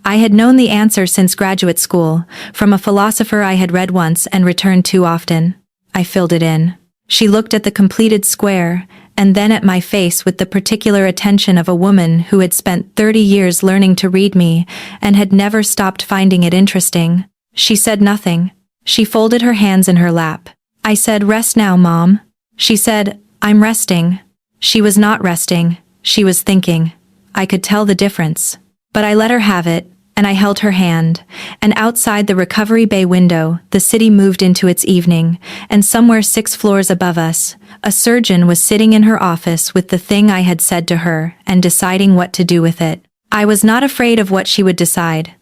I had known the answer since graduate school, from a philosopher I had read once and returned to often. I filled it in. She looked at the completed square, and then at my face with the particular attention of a woman who had spent 30 years learning to read me and had never stopped finding it interesting. She said nothing. She folded her hands in her lap. I said, rest now, Mom. She said, I'm resting. She was not resting. She was thinking. I could tell the difference. But I let her have it, and I held her hand, and outside the recovery bay window, the city moved into its evening, and somewhere 6 floors above us, a surgeon was sitting in her office with the thing I had said to her and deciding what to do with it. I was not afraid of what she would decide.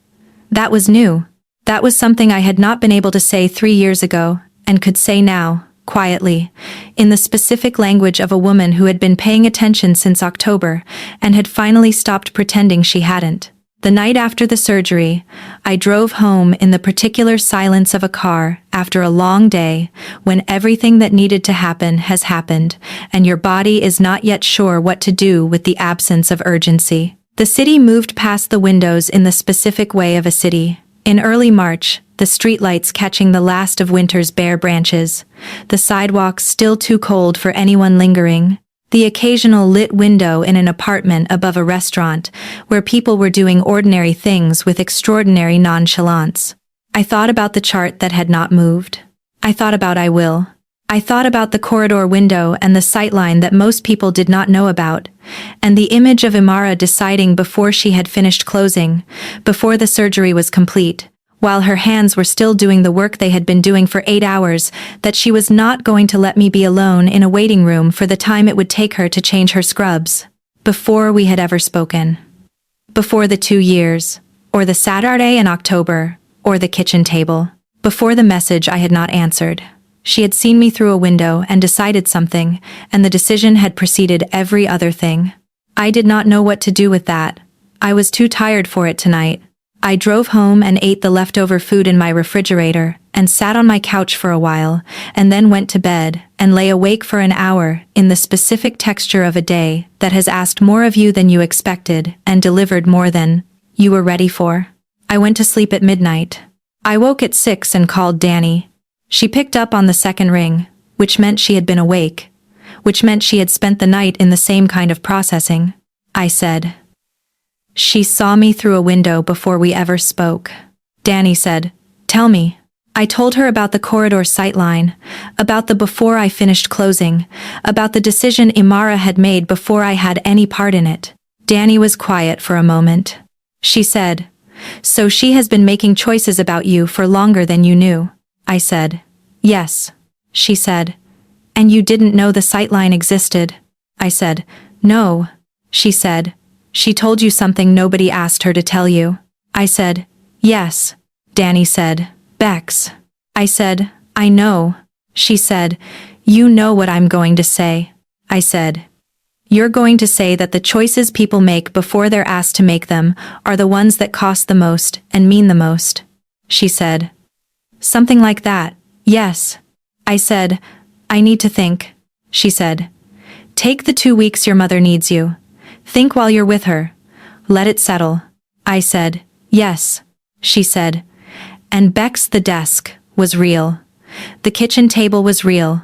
That was new. That was something I had not been able to say 3 years ago, and could say now, quietly, in the specific language of a woman who had been paying attention since October and had finally stopped pretending she hadn't. The night after the surgery, I drove home in the particular silence of a car after a long day, when everything that needed to happen has happened, and your body is not yet sure what to do with the absence of urgency. The city moved past the windows in the specific way of a city. In early March, the streetlights catching the last of winter's bare branches, the sidewalks still too cold for anyone lingering, the occasional lit window in an apartment above a restaurant where people were doing ordinary things with extraordinary nonchalance. I thought about the chart that had not moved. I thought about I will. I thought about the corridor window and the sightline that most people did not know about, and the image of Imara deciding before she had finished closing, before the surgery was complete, while her hands were still doing the work they had been doing for 8 hours, that she was not going to let me be alone in a waiting room for the time it would take her to change her scrubs. Before we had ever spoken. Before the 2 years, or the Saturday in October, or the kitchen table. Before the message I had not answered. She had seen me through a window and decided something, and the decision had preceded every other thing. I did not know what to do with that. I was too tired for it tonight. I drove home and ate the leftover food in my refrigerator, and sat on my couch for a while, and then went to bed, and lay awake for an hour, in the specific texture of a day that has asked more of you than you expected, and delivered more than you were ready for. I went to sleep at midnight. I woke at 6 and called Danny. She picked up on the second ring, which meant she had been awake, which meant she had spent the night in the same kind of processing. I said. She saw me through a window before we ever spoke. Danny said, tell me. I told her about the corridor sightline, about the before I finished closing, about the decision Imara had made before I had any part in it. Danny was quiet for a moment. She said, so she has been making choices about you for longer than you knew. I said, yes. She said, and you didn't know the sightline existed? I said, no. She said, she told you something nobody asked her to tell you. I said, yes. Danny said, Bex. I said, I know. She said, you know what I'm going to say. I said, you're going to say that the choices people make before they're asked to make them are the ones that cost the most and mean the most. She said, something like that, yes. I said, I need to think. She said, take the 2 weeks your mother needs you. Think while you're with her. Let it settle. I said, yes. She said, and Bex, the desk was real. The kitchen table was real.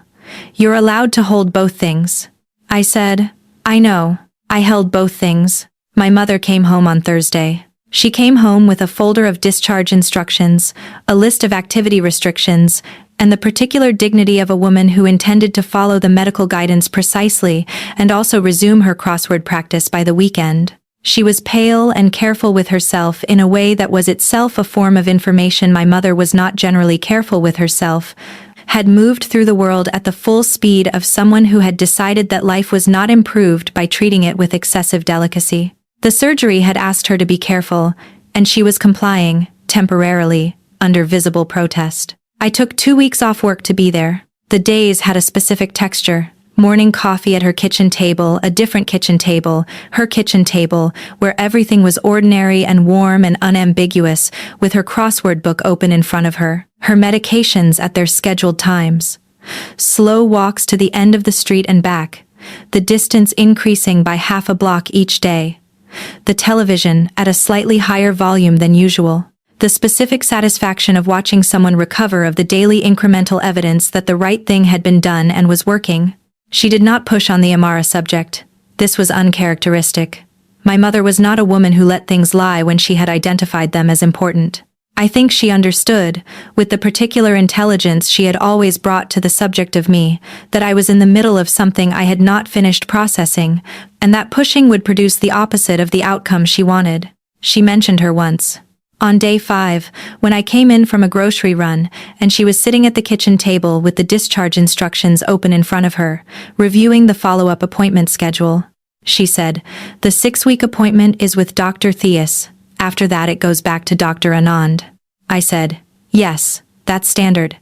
You're allowed to hold both things. I said, I know. I held both things. My mother came home on Thursday. She came home with a folder of discharge instructions, a list of activity restrictions, and the particular dignity of a woman who intended to follow the medical guidance precisely and also resume her crossword practice by the weekend. She was pale and careful with herself in a way that was itself a form of information my mother was not generally careful with herself, had moved through the world at the full speed of someone who had decided that life was not improved by treating it with excessive delicacy. The surgery had asked her to be careful, and she was complying, temporarily, under visible protest. I took 2 weeks off work to be there. The days had a specific texture. Morning coffee at her kitchen table, a different kitchen table, her kitchen table, where everything was ordinary and warm and unambiguous, with her crossword book open in front of her, her medications at their scheduled times. Slow walks to the end of the street and back, the distance increasing by half a block each day. The television at a slightly higher volume than usual. The specific satisfaction of watching someone recover of the daily incremental evidence that the right thing had been done and was working. She did not push on the Amara subject. This was uncharacteristic. My mother was not a woman who let things lie when she had identified them as important. I think she understood, with the particular intelligence she had always brought to the subject of me, that I was in the middle of something I had not finished processing, and that pushing would produce the opposite of the outcome she wanted. She mentioned her once. On day 5, when I came in from a grocery run, and she was sitting at the kitchen table with the discharge instructions open in front of her, reviewing the follow-up appointment schedule. She said, the 6-week appointment is with Dr. Theus. After that it goes back to Dr. Anand. I said, yes, that's standard.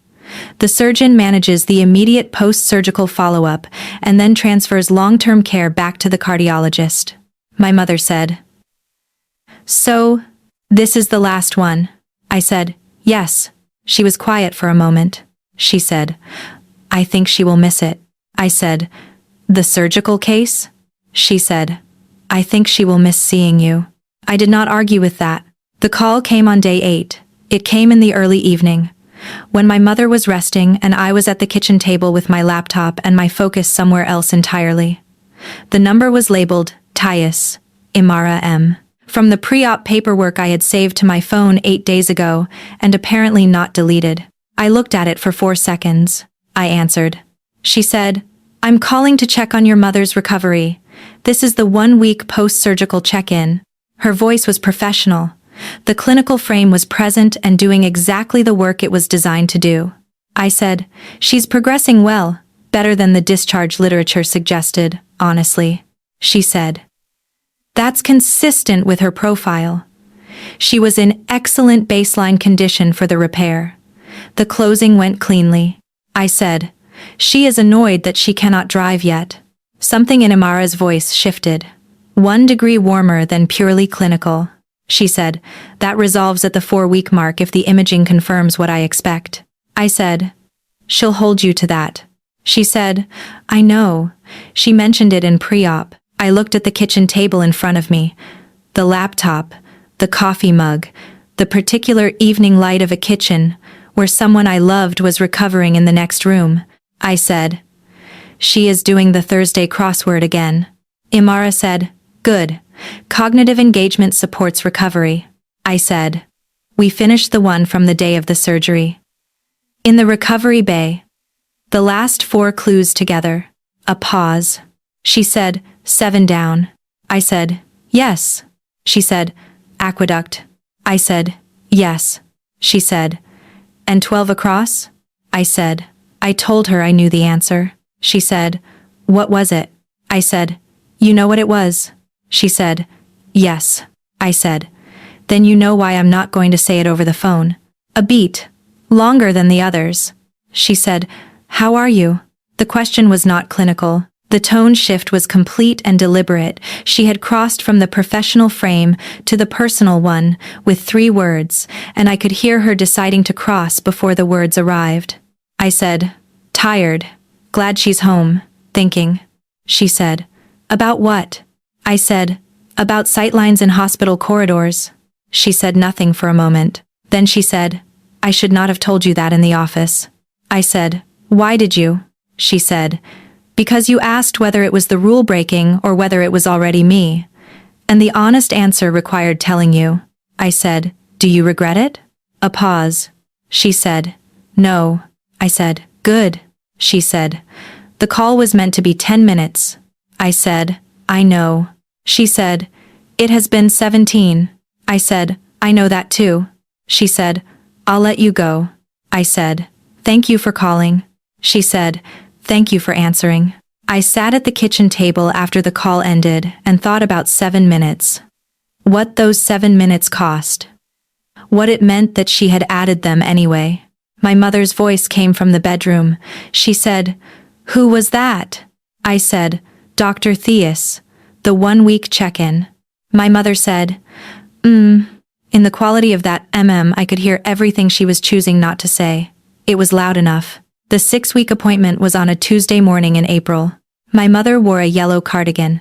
The surgeon manages the immediate post-surgical follow-up and then transfers long-term care back to the cardiologist. My mother said, so, this is the last one. I said, yes. She was quiet for a moment. She said, I think she will miss it. I said, the surgical case? She said, I think she will miss seeing you. I did not argue with that. The call came on day 8. It came in the early evening, when my mother was resting and I was at the kitchen table with my laptop and my focus somewhere else entirely. The number was labeled, Tyus, Imara M. From the pre-op paperwork I had saved to my phone 8 days ago, and apparently not deleted. I looked at it for 4 seconds. I answered. She said, I'm calling to check on your mother's recovery. This is the 1-week post-surgical check-in. Her voice was professional. The clinical frame was present and doing exactly the work it was designed to do. I said, she's progressing well, better than the discharge literature suggested, honestly. She said, that's consistent with her profile. She was in excellent baseline condition for the repair. The closing went cleanly. I said, she is annoyed that she cannot drive yet. Something in Imara's voice shifted. 1 degree warmer than purely clinical. She said, that resolves at the 4-week mark if the imaging confirms what I expect. I said, she'll hold you to that. She said, I know. She mentioned it in pre-op. I looked at the kitchen table in front of me, the laptop, the coffee mug, the particular evening light of a kitchen where someone I loved was recovering in the next room. I said, she is doing the Thursday crossword again. Imara said, good. Cognitive engagement supports recovery. I said, we finished the one from the day of the surgery. In the recovery bay, the last 4 clues together. A pause. She said, 7 down. I said, yes. She said, aqueduct. I said, yes. She said, and 12 across? I said, I told her I knew the answer. She said, what was it? I said, you know what it was? She said, yes. I said, Then you know why I'm not going to say it over the phone. A beat. Longer than the others. She said, "How are you?" The question was not clinical. The tone shift was complete and deliberate. She had crossed from the professional frame to the personal one with 3 words, and I could hear her deciding to cross before the words arrived. I said, "Tired. Glad she's home. Thinking." She said, "About what?" I said, "About sightlines in hospital corridors." She said nothing for a moment. Then she said, "I should not have told you that in the office." I said, "Why did you?" She said, "Because you asked whether it was the rule breaking or whether it was already me. And the honest answer required telling you." I said, "Do you regret it?" A pause. She said, "No." I said, "Good." She said, "The call was meant to be 10 minutes. I said, "I know." She said, "It has been 17. I said, "I know that too." She said, "I'll let you go." I said, "Thank you for calling." She said, "Thank you for answering." I sat at the kitchen table after the call ended and thought about 7 minutes. What those 7 minutes cost. What it meant that she had added them anyway. My mother's voice came from the bedroom. She said, "Who was that?" I said, "Dr. Theus. The 1-week check-in." My mother said, In the quality of that I could hear everything she was choosing not to say. It was loud enough. The 6-week appointment was on a Tuesday morning in April. My mother wore a yellow cardigan.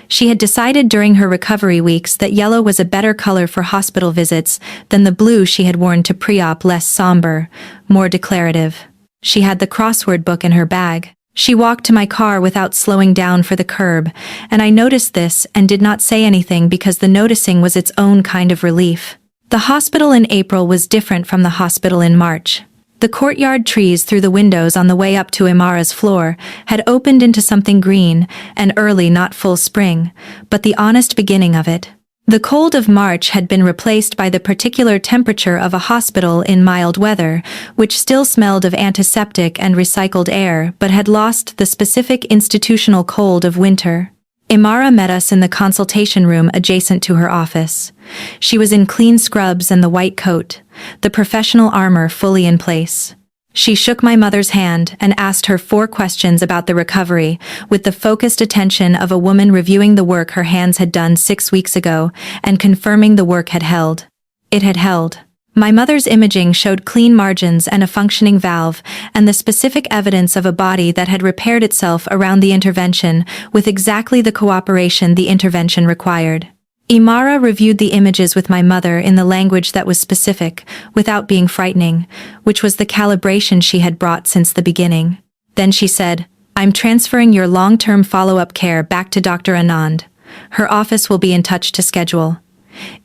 She had decided during her recovery weeks that yellow was a better color for hospital visits than the blue she had worn to pre-op, less somber, more declarative. She had the crossword book in her bag. She walked to my car without slowing down for the curb, and I noticed this and did not say anything because the noticing was its own kind of relief. The hospital in April was different from the hospital in March. The courtyard trees through the windows on the way up to Imara's floor had opened into something green, an early, not full spring, but the honest beginning of it. The cold of March had been replaced by the particular temperature of a hospital in mild weather, which still smelled of antiseptic and recycled air but had lost the specific institutional cold of winter. Imara met us in the consultation room adjacent to her office. She was in clean scrubs and the white coat, the professional armor fully in place. She shook my mother's hand and asked her 4 questions about the recovery, with the focused attention of a woman reviewing the work her hands had done 6 weeks ago and confirming the work had held. It had held. My mother's imaging showed clean margins and a functioning valve, and the specific evidence of a body that had repaired itself around the intervention with exactly the cooperation the intervention required. Imara reviewed the images with my mother in the language that was specific, without being frightening, which was the calibration she had brought since the beginning. Then she said, "I'm transferring your long-term follow-up care back to Dr. Anand. Her office will be in touch to schedule.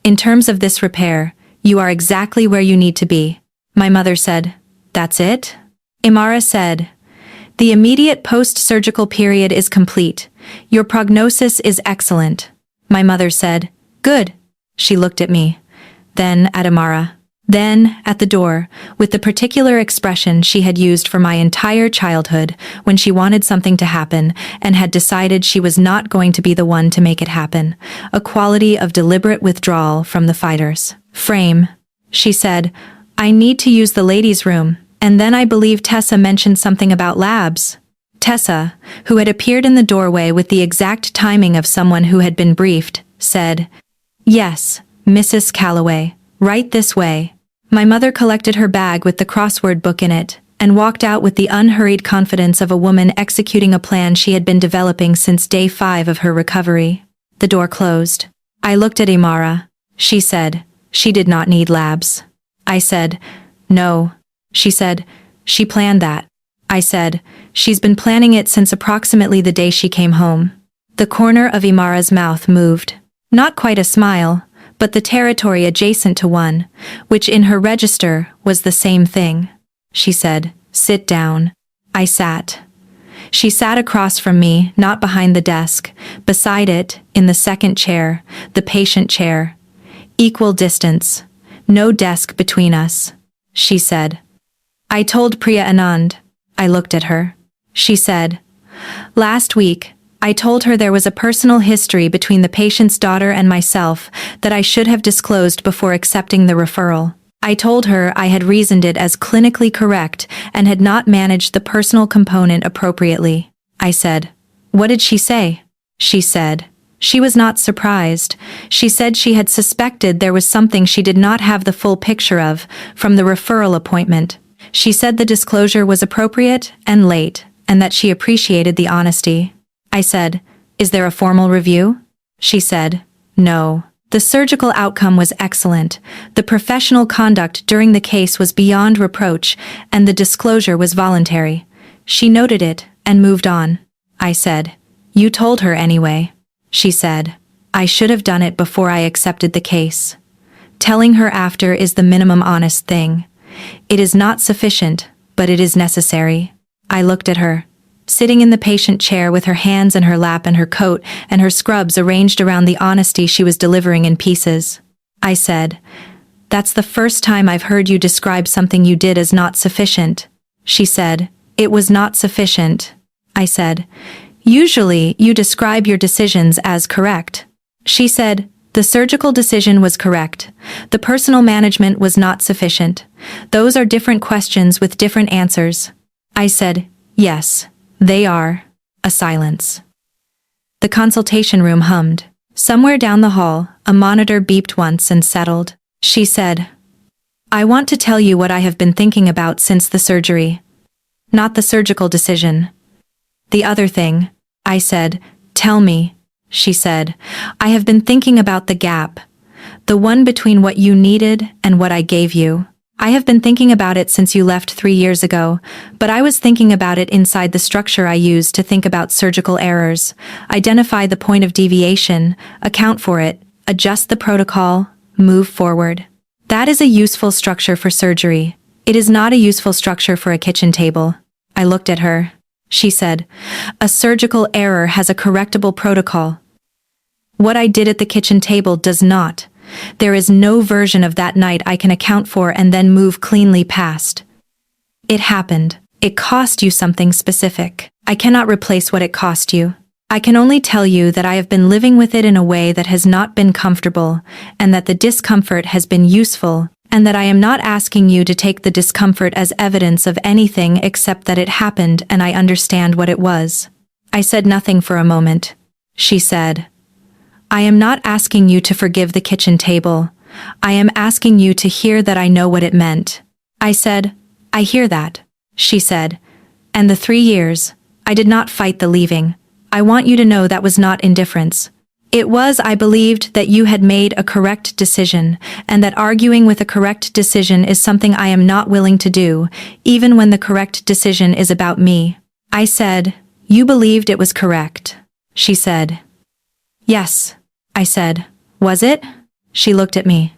In terms of this repair, you are exactly where you need to be." My mother said, "That's it?" Imara said, "The immediate post-surgical period is complete. Your prognosis is excellent." My mother said, "Good." She looked at me, then at Imara, then at the door, with the particular expression she had used for my entire childhood when she wanted something to happen and had decided she was not going to be the one to make it happen, a quality of deliberate withdrawal from the fighter's frame. She said, "I need to use the ladies' room," and then I believe Tessa mentioned something about labs. Tessa, who had appeared in the doorway with the exact timing of someone who had been briefed, said, "Yes, Mrs. Calloway, right this way." My mother collected her bag with the crossword book in it and walked out with the unhurried confidence of a woman executing a plan she had been developing since day 5 of her recovery. The door closed. I looked at Imara. She said, "She did not need labs." I said, "No." She said, "She planned that." I said, "She's been planning it since approximately the day she came home." The corner of Imara's mouth moved. Not quite a smile, but the territory adjacent to one, which in her register was the same thing. She said, "Sit down." I sat. She sat across from me, not behind the desk, beside it, in the second chair, the patient chair. Equal distance. No desk between us. She said, "I told Priya Anand." I looked at her. She said, "Last week, I told her there was a personal history between the patient's daughter and myself that I should have disclosed before accepting the referral. I told her I had reasoned it as clinically correct and had not managed the personal component appropriately. I said, "What did she say?" She said, she was not surprised. She said she had suspected there was something she did not have the full picture of from the referral appointment. She said the disclosure was appropriate and late, and that she appreciated the honesty. I said, "Is there a formal review?" She said, "No. The surgical outcome was excellent. The professional conduct during the case was beyond reproach, and the disclosure was voluntary." She noted it and moved on. I said, "You told her anyway." She said, "I should have done it before I accepted the case. Telling her after is the minimum honest thing. It is not sufficient, but it is necessary." I looked at her, sitting in the patient chair with her hands in her lap and her coat and her scrubs arranged around the honesty she was delivering in pieces. I said, "That's the first time I've heard you describe something you did as not sufficient." She said, "It was not sufficient." I said, "Usually, you describe your decisions as correct." She said, "The surgical decision was correct. The personal management was not sufficient. Those are different questions with different answers." I said, "Yes, they are." A silence. The consultation room hummed. Somewhere down the hall, a monitor beeped once and settled. She said, "I want to tell you what I have been thinking about since the surgery. Not the surgical decision. The other thing." I said, "Tell me." She said, "I have been thinking about the gap. The one between what you needed and what I gave you. I have been thinking about it since you left 3 years ago, but I was thinking about it inside the structure I use to think about surgical errors, identify the point of deviation, account for it, adjust the protocol, move forward. That is a useful structure for surgery. It is not a useful structure for a kitchen table." I looked at her. She said, "A surgical error has a correctable protocol. What I did at the kitchen table does not. There is no version of that night I can account for and then move cleanly past. It happened. It cost you something specific. I cannot replace what it cost you. I can only tell you that I have been living with it in a way that has not been comfortable, and that the discomfort has been useful, and that I am not asking you to take the discomfort as evidence of anything except that it happened and I understand what it was." I said nothing for a moment. She said, "I am not asking you to forgive the kitchen table. I am asking you to hear that I know what it meant." I said, "I hear that." She said, "And the 3 years, I did not fight the leaving. I want you to know that was not indifference. It was I believed that you had made a correct decision, and that arguing with a correct decision is something I am not willing to do, even when the correct decision is about me." I said, "You believed it was correct." She said, "Yes." I said, "Was it?" She looked at me.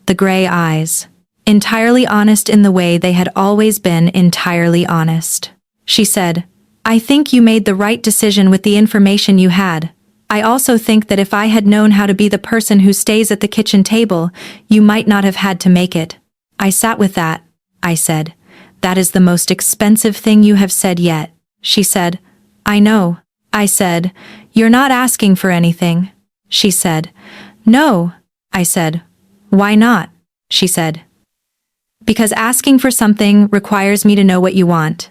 The gray eyes. Entirely honest in the way they had always been entirely honest. She said, "I think you made the right decision with the information you had. I also think that if I had known how to be the person who stays at the kitchen table, you might not have had to make it." I sat with that. I said, "That is the most expensive thing you have said yet." She said, "I know." I said, "You're not asking for anything." She said, "No." I said, "Why not?" She said, "Because asking for something requires me to know what you want.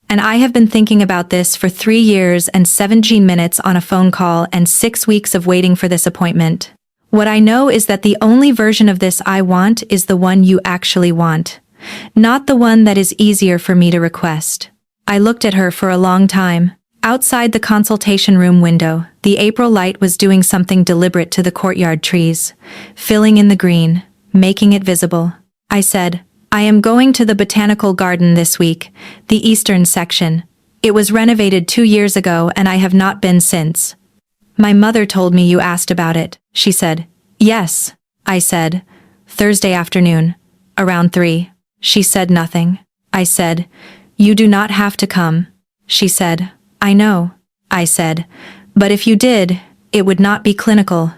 And I have been thinking about this for 3 years and 17 minutes on a phone call and 6 weeks of waiting for this appointment. What I know is that the only version of this I want is the one you actually want, not the one that is easier for me to request." I looked at her for a long time. Outside the consultation room window, the April light was doing something deliberate to the courtyard trees, filling in the green, making it visible. I said, "I am going to the botanical garden this week, the eastern section. It was renovated 2 years ago and I have not been since." "My mother told me you asked about it," she said. "Yes." I said, "Thursday afternoon, around 3. She said nothing. I said, "You do not have to come." She said, "I know." I said, "But if you did, it would not be clinical.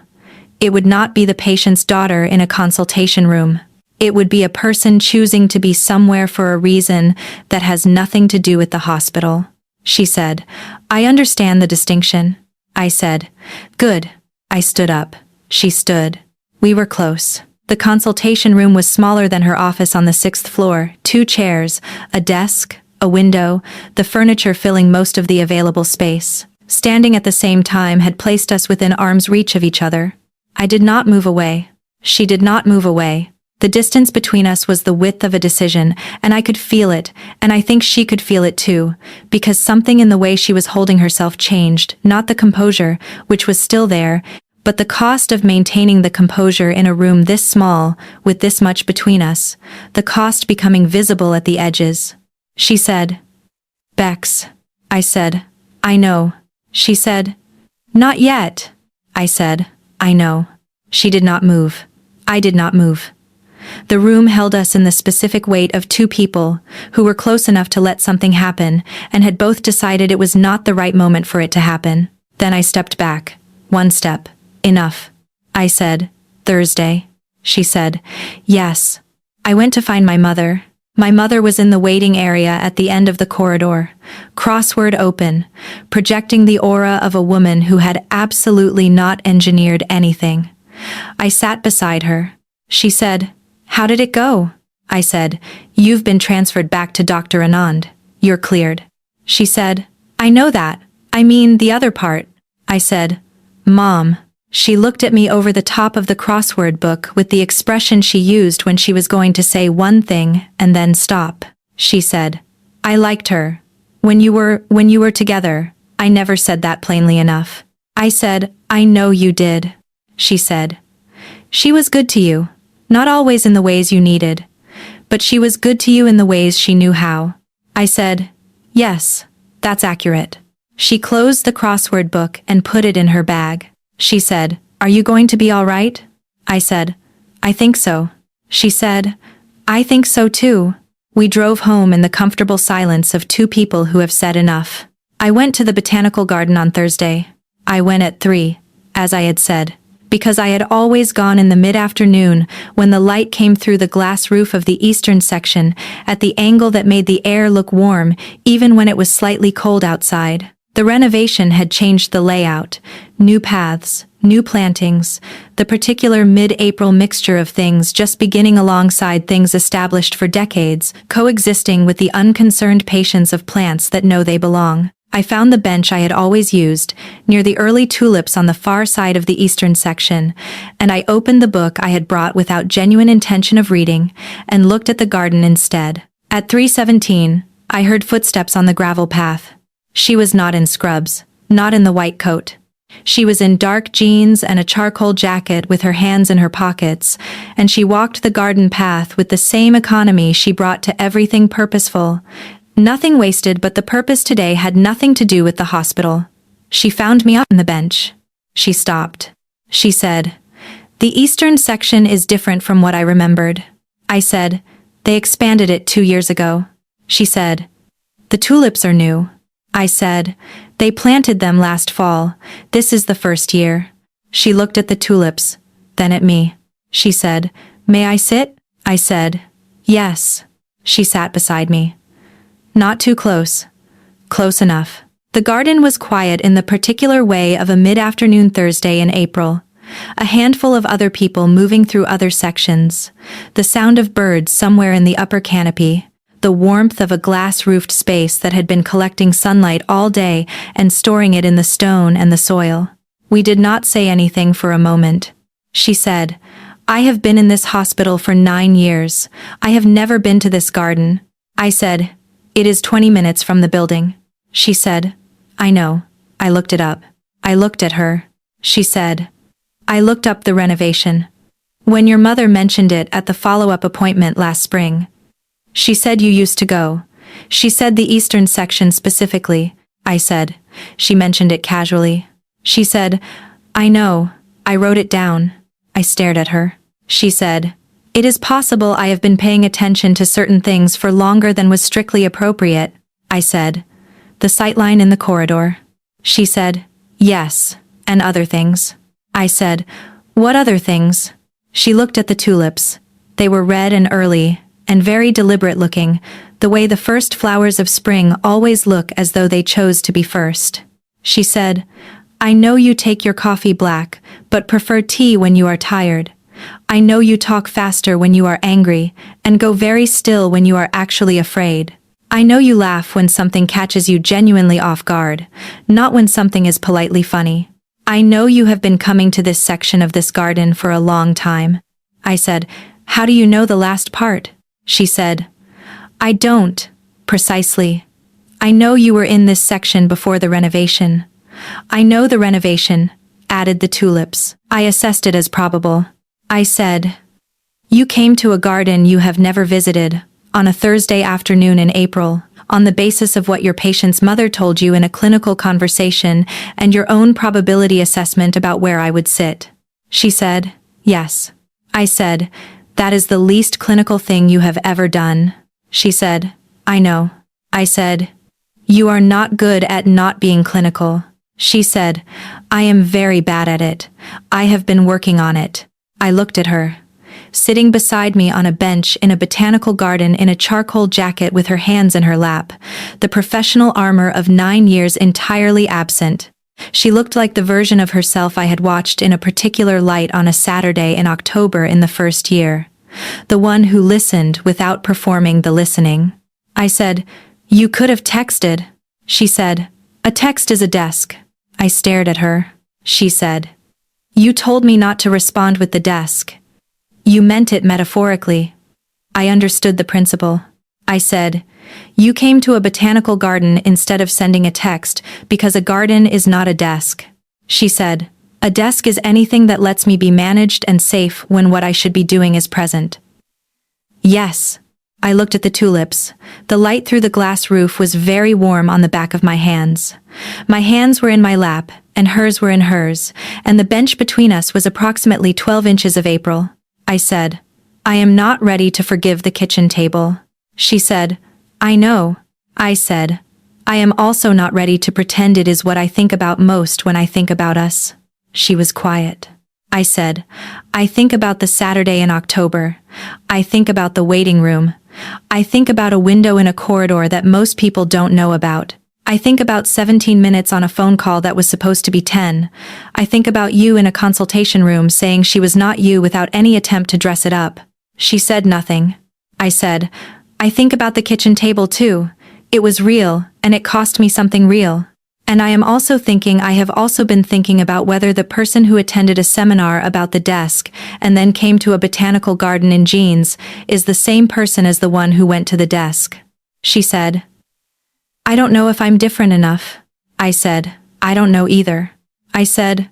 It would not be the patient's daughter in a consultation room. It would be a person choosing to be somewhere for a reason that has nothing to do with the hospital." she said. I understand the distinction. I said. Good. I stood up. She stood. We were close. The consultation room was smaller than her office on the 6th floor, 2 chairs, a desk, a window, the furniture filling most of the available space. Standing at the same time had placed us within arm's reach of each other. I did not move away. She did not move away. The distance between us was the width of a decision, and I could feel it, and I think she could feel it too, because something in the way she was holding herself changed, not the composure, which was still there, but the cost of maintaining the composure in a room this small, with this much between us, the cost becoming visible at the edges. She said, Bex. I said, I know. She said, Not yet. I said, I know. She did not move. I did not move. The room held us in the specific weight of 2 people who were close enough to let something happen and had both decided it was not the right moment for it to happen. Then I stepped back. 1 step. Enough. I said, Thursday. She said, Yes. I went to find my mother. My mother was in the waiting area at the end of the corridor, crossword open, projecting the aura of a woman who had absolutely not engineered anything. I sat beside her. She said, How did it go? I said, You've been transferred back to Dr. Anand. You're cleared. She said, I know that. I mean the other part. I said, Mom. She looked at me over the top of the crossword book with the expression she used when she was going to say one thing and then stop. She said, I liked her. When you were together, I never said that plainly enough. I said, I know you did. She said, She was good to you. Not always in the ways you needed, but she was good to you in the ways she knew how. I said, Yes, that's accurate. She closed the crossword book and put it in her bag. She said, Are you going to be all right? I said, I think so. She said, I think so too. We drove home in the comfortable silence of 2 people who have said enough. I went to the botanical garden on Thursday. I went at 3, as I had said, because I had always gone in the mid-afternoon when the light came through the glass roof of the eastern section at the angle that made the air look warm even when it was slightly cold outside. The renovation had changed the layout, new paths, new plantings, the particular mid-April mixture of things just beginning alongside things established for decades, coexisting with the unconcerned patience of plants that know they belong. I found the bench I had always used, near the early tulips on the far side of the eastern section, and I opened the book I had brought without genuine intention of reading, and looked at the garden instead. At 3:17, I heard footsteps on the gravel path. She was not in scrubs, not in the white coat. She was in dark jeans and a charcoal jacket with her hands in her pockets, and she walked the garden path with the same economy she brought to everything purposeful. Nothing wasted, but the purpose today had nothing to do with the hospital. She found me up on the bench. She stopped. She said, The eastern section is different from what I remembered. I said, They expanded it 2 years ago. She said, The tulips are new. I said, They planted them last fall. This is the 1st year. She looked at the tulips, then at me. She said, May I sit? I said, Yes. She sat beside me. Not too close. Close enough. The garden was quiet in the particular way of a mid-afternoon Thursday in April. A handful of other people moving through other sections. The sound of birds somewhere in the upper canopy. The warmth of a glass-roofed space that had been collecting sunlight all day and storing it in the stone and the soil. We did not say anything for a moment. She said, I have been in this hospital for 9 years. I have never been to this garden. I said, It is 20 minutes from the building. She said, I know. I looked it up. I looked at her. She said, I looked up the renovation. When your mother mentioned it at the follow-up appointment last spring. She said you used to go. She said the eastern section specifically. I said. She mentioned it casually. She said, I know. I wrote it down. I stared at her. She said, It is possible I have been paying attention to certain things for longer than was strictly appropriate. I said, The sightline in the corridor. She said, Yes, and other things. I said, What other things? She looked at the tulips. They were red and early, and very deliberate looking, the way the first flowers of spring always look as though they chose to be first. She said, I know you take your coffee black, but prefer tea when you are tired. I know you talk faster when you are angry, and go very still when you are actually afraid. I know you laugh when something catches you genuinely off guard, not when something is politely funny. I know you have been coming to this section of this garden for a long time. I said, How do you know the last part? She said, I don't, precisely. I know you were in this section before the renovation. I know the renovation, added the tulips. I assessed it as probable. I said, You came to a garden you have never visited, on a Thursday afternoon in April, on the basis of what your patient's mother told you in a clinical conversation and your own probability assessment about where I would sit. She said, Yes. I said, That is the least clinical thing you have ever done. She said, I know. I said, You are not good at not being clinical. She said, I am very bad at it. I have been working on it. I looked at her. Sitting beside me on a bench in a botanical garden in a charcoal jacket with her hands in her lap, the professional armor of 9 years entirely absent. She looked like the version of herself I had watched in a particular light on a Saturday in October in the first year. The one who listened without performing the listening. I said, You could have texted. She said, A text is a desk. I stared at her. She said, You told me not to respond with the desk. You meant it metaphorically. I understood the principle. I said, You came to a botanical garden instead of sending a text because a garden is not a desk. She said, A desk is anything that lets me be managed and safe when what I should be doing is present. Yes. I looked at the tulips. The light through the glass roof was very warm on the back of my hands. My hands were in my lap, and hers were in hers, and the bench between us was approximately 12 inches of April. I said, I am not ready to forgive the kitchen table. She said, I know. I said, I am also not ready to pretend it is what I think about most when I think about us. She was quiet. I said, I think about the Saturday in October. I think about the waiting room. I think about a window in a corridor that most people don't know about. I think about 17 minutes on a phone call that was supposed to be 10. I think about you in a consultation room saying she was not you without any attempt to dress it up. She said nothing. I said, I think about the kitchen table too. It was real, and it cost me something real. And I am also thinking I have also been thinking about whether the person who attended a seminar about the desk and then came to a botanical garden in jeans is the same person as the one who went to the desk. She said, I don't know if I'm different enough. I said, I don't know either. I said,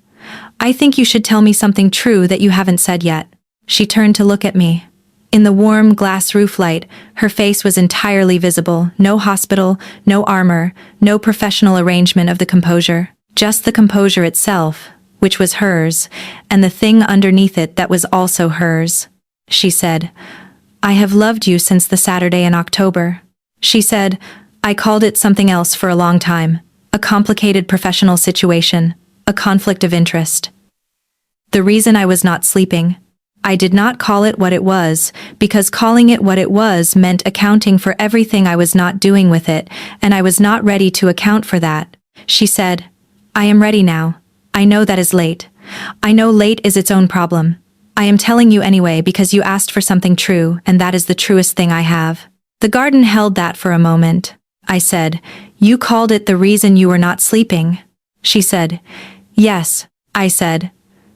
I think you should tell me something true that you haven't said yet. She turned to look at me. In the warm glass roof light, her face was entirely visible, no hospital, no armor, no professional arrangement of the composure, just the composure itself, which was hers, and the thing underneath it that was also hers. She said, I have loved you since the Saturday in October. She said, I called it something else for a long time, a complicated professional situation, a conflict of interest. The reason I was not sleeping. I did not call it what it was, because calling it what it was meant accounting for everything I was not doing with it, and I was not ready to account for that. She said, I am ready now. I know that is late. I know late is its own problem. I am telling you anyway because you asked for something true, and that is the truest thing I have. The garden held that for a moment. I said, You called it the reason you were not sleeping. She said, Yes. I said,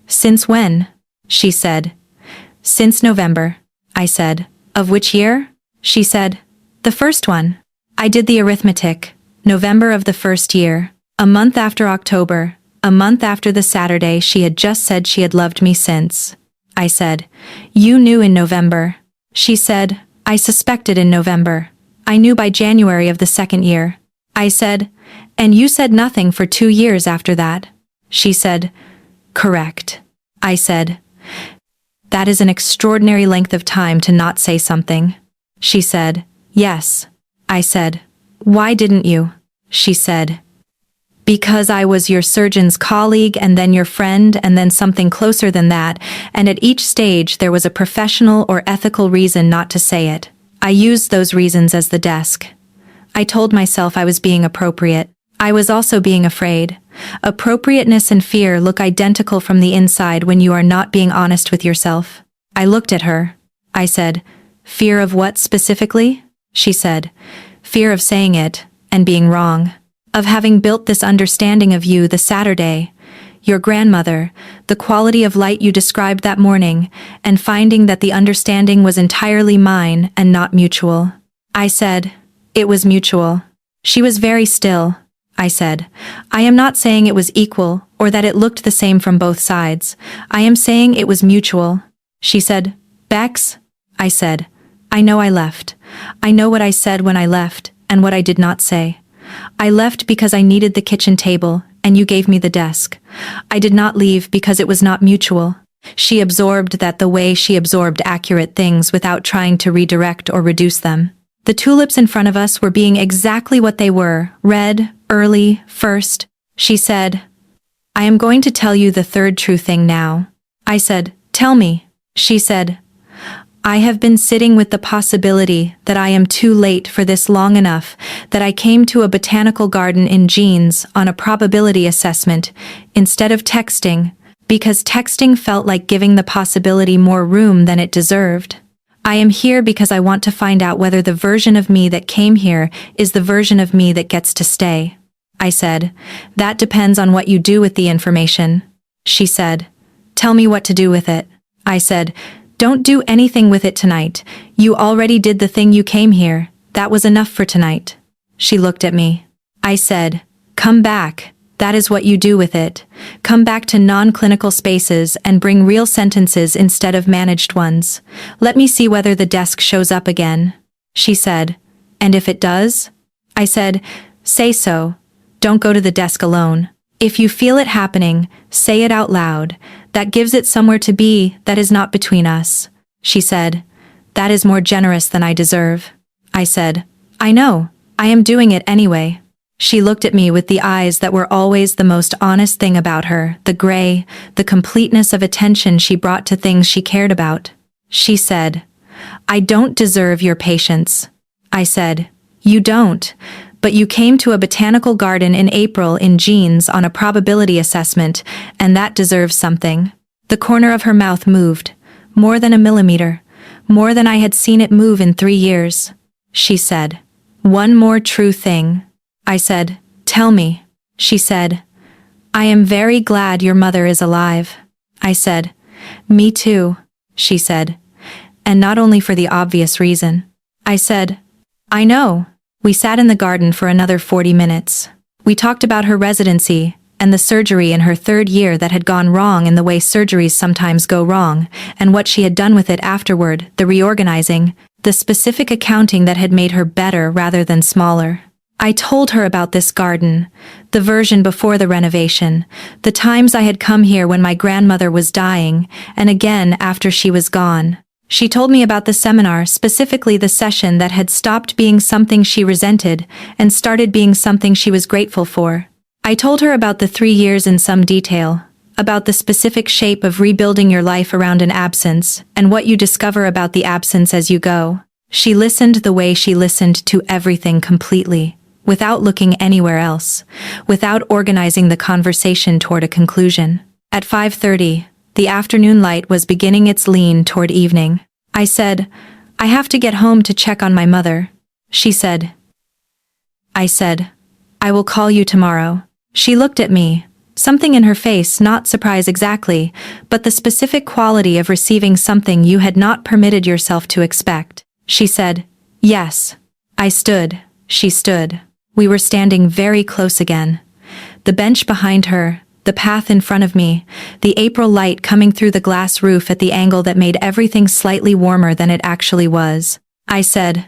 Since when? She said, Since November. I said, Of which year? She said, The first one. I did the arithmetic. November of the first year. A month after October. A month after the Saturday she had just said she had loved me since. I said, You knew in November. She said, I suspected in November. I knew by January of the second year. I said, And you said nothing for 2 years after that. She said, Correct. I said, That is an extraordinary length of time to not say something. She said, Yes. I said, Why didn't you? She said, Because I was your surgeon's colleague and then your friend and then something closer than that, and at each stage there was a professional or ethical reason not to say it. I used those reasons as the desk. I told myself I was being appropriate. I was also being afraid. Appropriateness and fear look identical from the inside when you are not being honest with yourself. I looked at her. I said, "Fear of what specifically?" She said, "Fear of saying it, and being wrong. Of having built this understanding of you the Saturday, your grandmother, the quality of light you described that morning, and finding that the understanding was entirely mine and not mutual." I said, "It was mutual." She was very still. I said, "I am not saying it was equal or that it looked the same from both sides. I am saying it was mutual." She said, "Bex?" I said, "I know I left. I know what I said when I left and what I did not say. I left because I needed the kitchen table and you gave me the desk. I did not leave because it was not mutual." She absorbed that the way she absorbed accurate things without trying to redirect or reduce them. The tulips in front of us were being exactly what they were, red, early, first. She said, "I am going to tell you the third true thing now." I said, "Tell me." She said, "I have been sitting with the possibility that I am too late for this long enough that I came to a botanical garden in jeans on a probability assessment instead of texting, because texting felt like giving the possibility more room than it deserved. I am here because I want to find out whether the version of me that came here is the version of me that gets to stay." I said, "That depends on what you do with the information." She said, "Tell me what to do with it." I said, "Don't do anything with it tonight. You already did the thing you came here. That was enough for tonight." She looked at me. I said, "Come back. That is what you do with it. Come back to non-clinical spaces and bring real sentences instead of managed ones. Let me see whether the desk shows up again." She said, "And if it does?" I said, "Say so. Don't go to the desk alone. If you feel it happening, say it out loud. That gives it somewhere to be that is not between us." She said, "That is more generous than I deserve." I said, "I know. I am doing it anyway." She looked at me with the eyes that were always the most honest thing about her, the gray, the completeness of attention she brought to things she cared about. She said, "I don't deserve your patience." I said, "You don't, but you came to a botanical garden in April in jeans on a probability assessment, and that deserves something." The corner of her mouth moved, more than a millimeter, more than I had seen it move in 3 years. She said, "One more true thing." I said, "Tell me." She said, "I am very glad your mother is alive." I said, "Me too," she said, "and not only for the obvious reason." I said, "I know." We sat in the garden for another 40 minutes. We talked about her residency and the surgery in her 3rd year that had gone wrong in the way surgeries sometimes go wrong, and what she had done with it afterward, the reorganizing, the specific accounting that had made her better rather than smaller. I told her about this garden, the version before the renovation, the times I had come here when my grandmother was dying, and again after she was gone. She told me about the seminar, specifically the session that had stopped being something she resented and started being something she was grateful for. I told her about the 3 years in some detail, about the specific shape of rebuilding your life around an absence and what you discover about the absence as you go. She listened the way she listened to everything completely, without looking anywhere else, without organizing the conversation toward a conclusion. At 5:30, the afternoon light was beginning its lean toward evening. I said, "I have to get home to check on my mother." She said, "I will call you tomorrow." She looked at me, something in her face, not surprise exactly, but the specific quality of receiving something you had not permitted yourself to expect. She said, "Yes." I stood. She stood. We were standing very close again. The bench behind her, the path in front of me, the April light coming through the glass roof at the angle that made everything slightly warmer than it actually was. I said,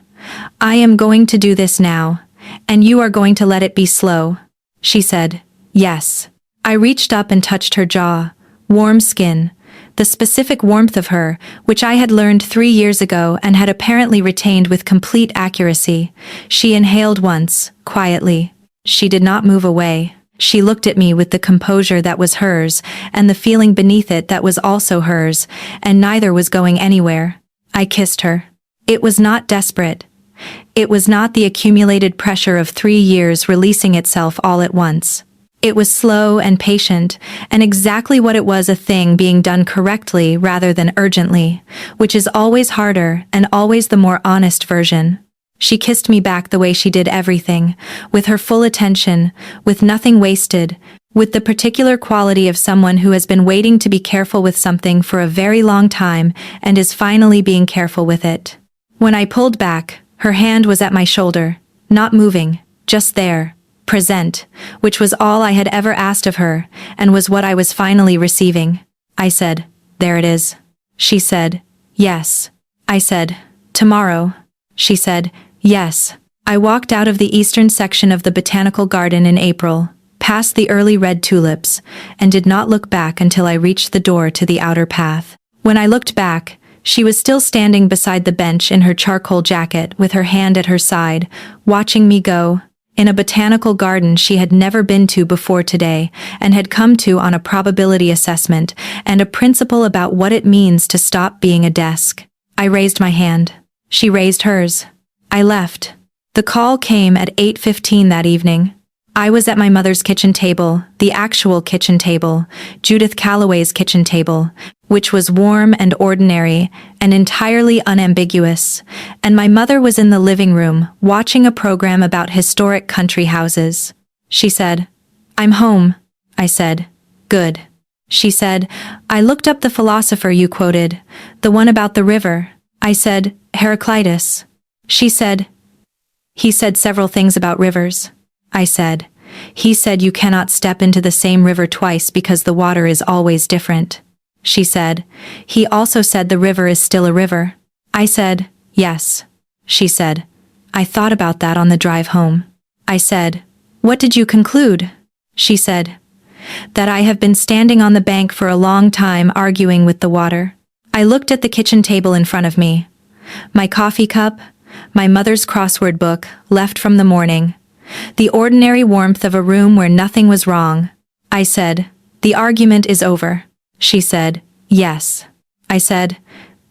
"I am going to do this now, and you are going to let it be slow." She said, "Yes." I reached up and touched her jaw, warm skin, the specific warmth of her, which I had learned 3 years ago and had apparently retained with complete accuracy. She inhaled once, quietly. She did not move away. She looked at me with the composure that was hers, and the feeling beneath it that was also hers, and neither was going anywhere. I kissed her. It was not desperate. It was not the accumulated pressure of 3 years releasing itself all at once. It was slow and patient, and exactly what it was, a thing being done correctly rather than urgently, which is always harder and always the more honest version. She kissed me back the way she did everything, with her full attention, with nothing wasted, with the particular quality of someone who has been waiting to be careful with something for a very long time and is finally being careful with it. When I pulled back, her hand was at my shoulder, not moving, just there, present, which was all I had ever asked of her, and was what I was finally receiving. I said, "There it is." She said, "Yes." I said, "Tomorrow." She said, "Yes." I walked out of the eastern section of the botanical garden in April, past the early red tulips, and did not look back until I reached the door to the outer path. When I looked back, she was still standing beside the bench in her charcoal jacket with her hand at her side, watching me go, in a botanical garden she had never been to before today, and had come to on a probability assessment and a principle about what it means to stop being a desk. I raised my hand. She raised hers. I left. The call came at 8:15 that evening. I was at my mother's kitchen table, the actual kitchen table, Judith Calloway's kitchen table, which was warm and ordinary and entirely unambiguous, and my mother was in the living room watching a program about historic country houses. She said, "I'm home." I said, "Good." She said, "I looked up the philosopher you quoted, the one about the river." I said, "Heraclitus." She said, "He said several things about rivers." I said, "He said you cannot step into the same river twice because the water is always different." She said, "He also said the river is still a river." I said, "Yes." She said, "I thought about that on the drive home." I said, "What did you conclude?" She said, "That I have been standing on the bank for a long time arguing with the water." I looked at the kitchen table in front of me. My coffee cup, my mother's crossword book, left from the morning, the ordinary warmth of a room where nothing was wrong. I said, "The argument is over." She said, "Yes." I said,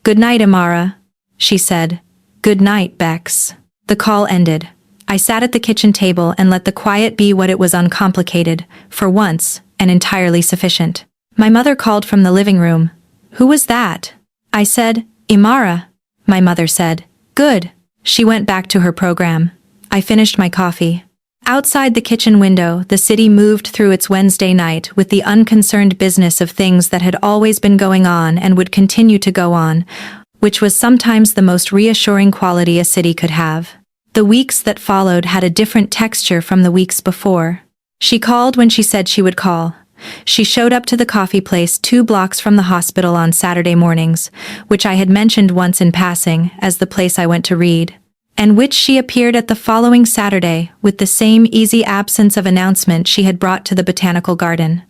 "Good night, Amara." She said, "Good night, Bex." The call ended. I sat at the kitchen table and let the quiet be what it was, uncomplicated, for once, and entirely sufficient. My mother called from the living room. "Who was that?" I said, "Imara." My mother said, "Good." She went back to her program. I finished my coffee. Outside the kitchen window, the city moved through its Wednesday night with the unconcerned business of things that had always been going on and would continue to go on, which was sometimes the most reassuring quality a city could have. The weeks that followed had a different texture from the weeks before. She called when she said she would call. She showed up to the coffee place 2 blocks from the hospital on Saturday mornings, which I had mentioned once in passing as the place I went to read, and which she appeared at the following Saturday with the same easy absence of announcement she had brought to the botanical garden.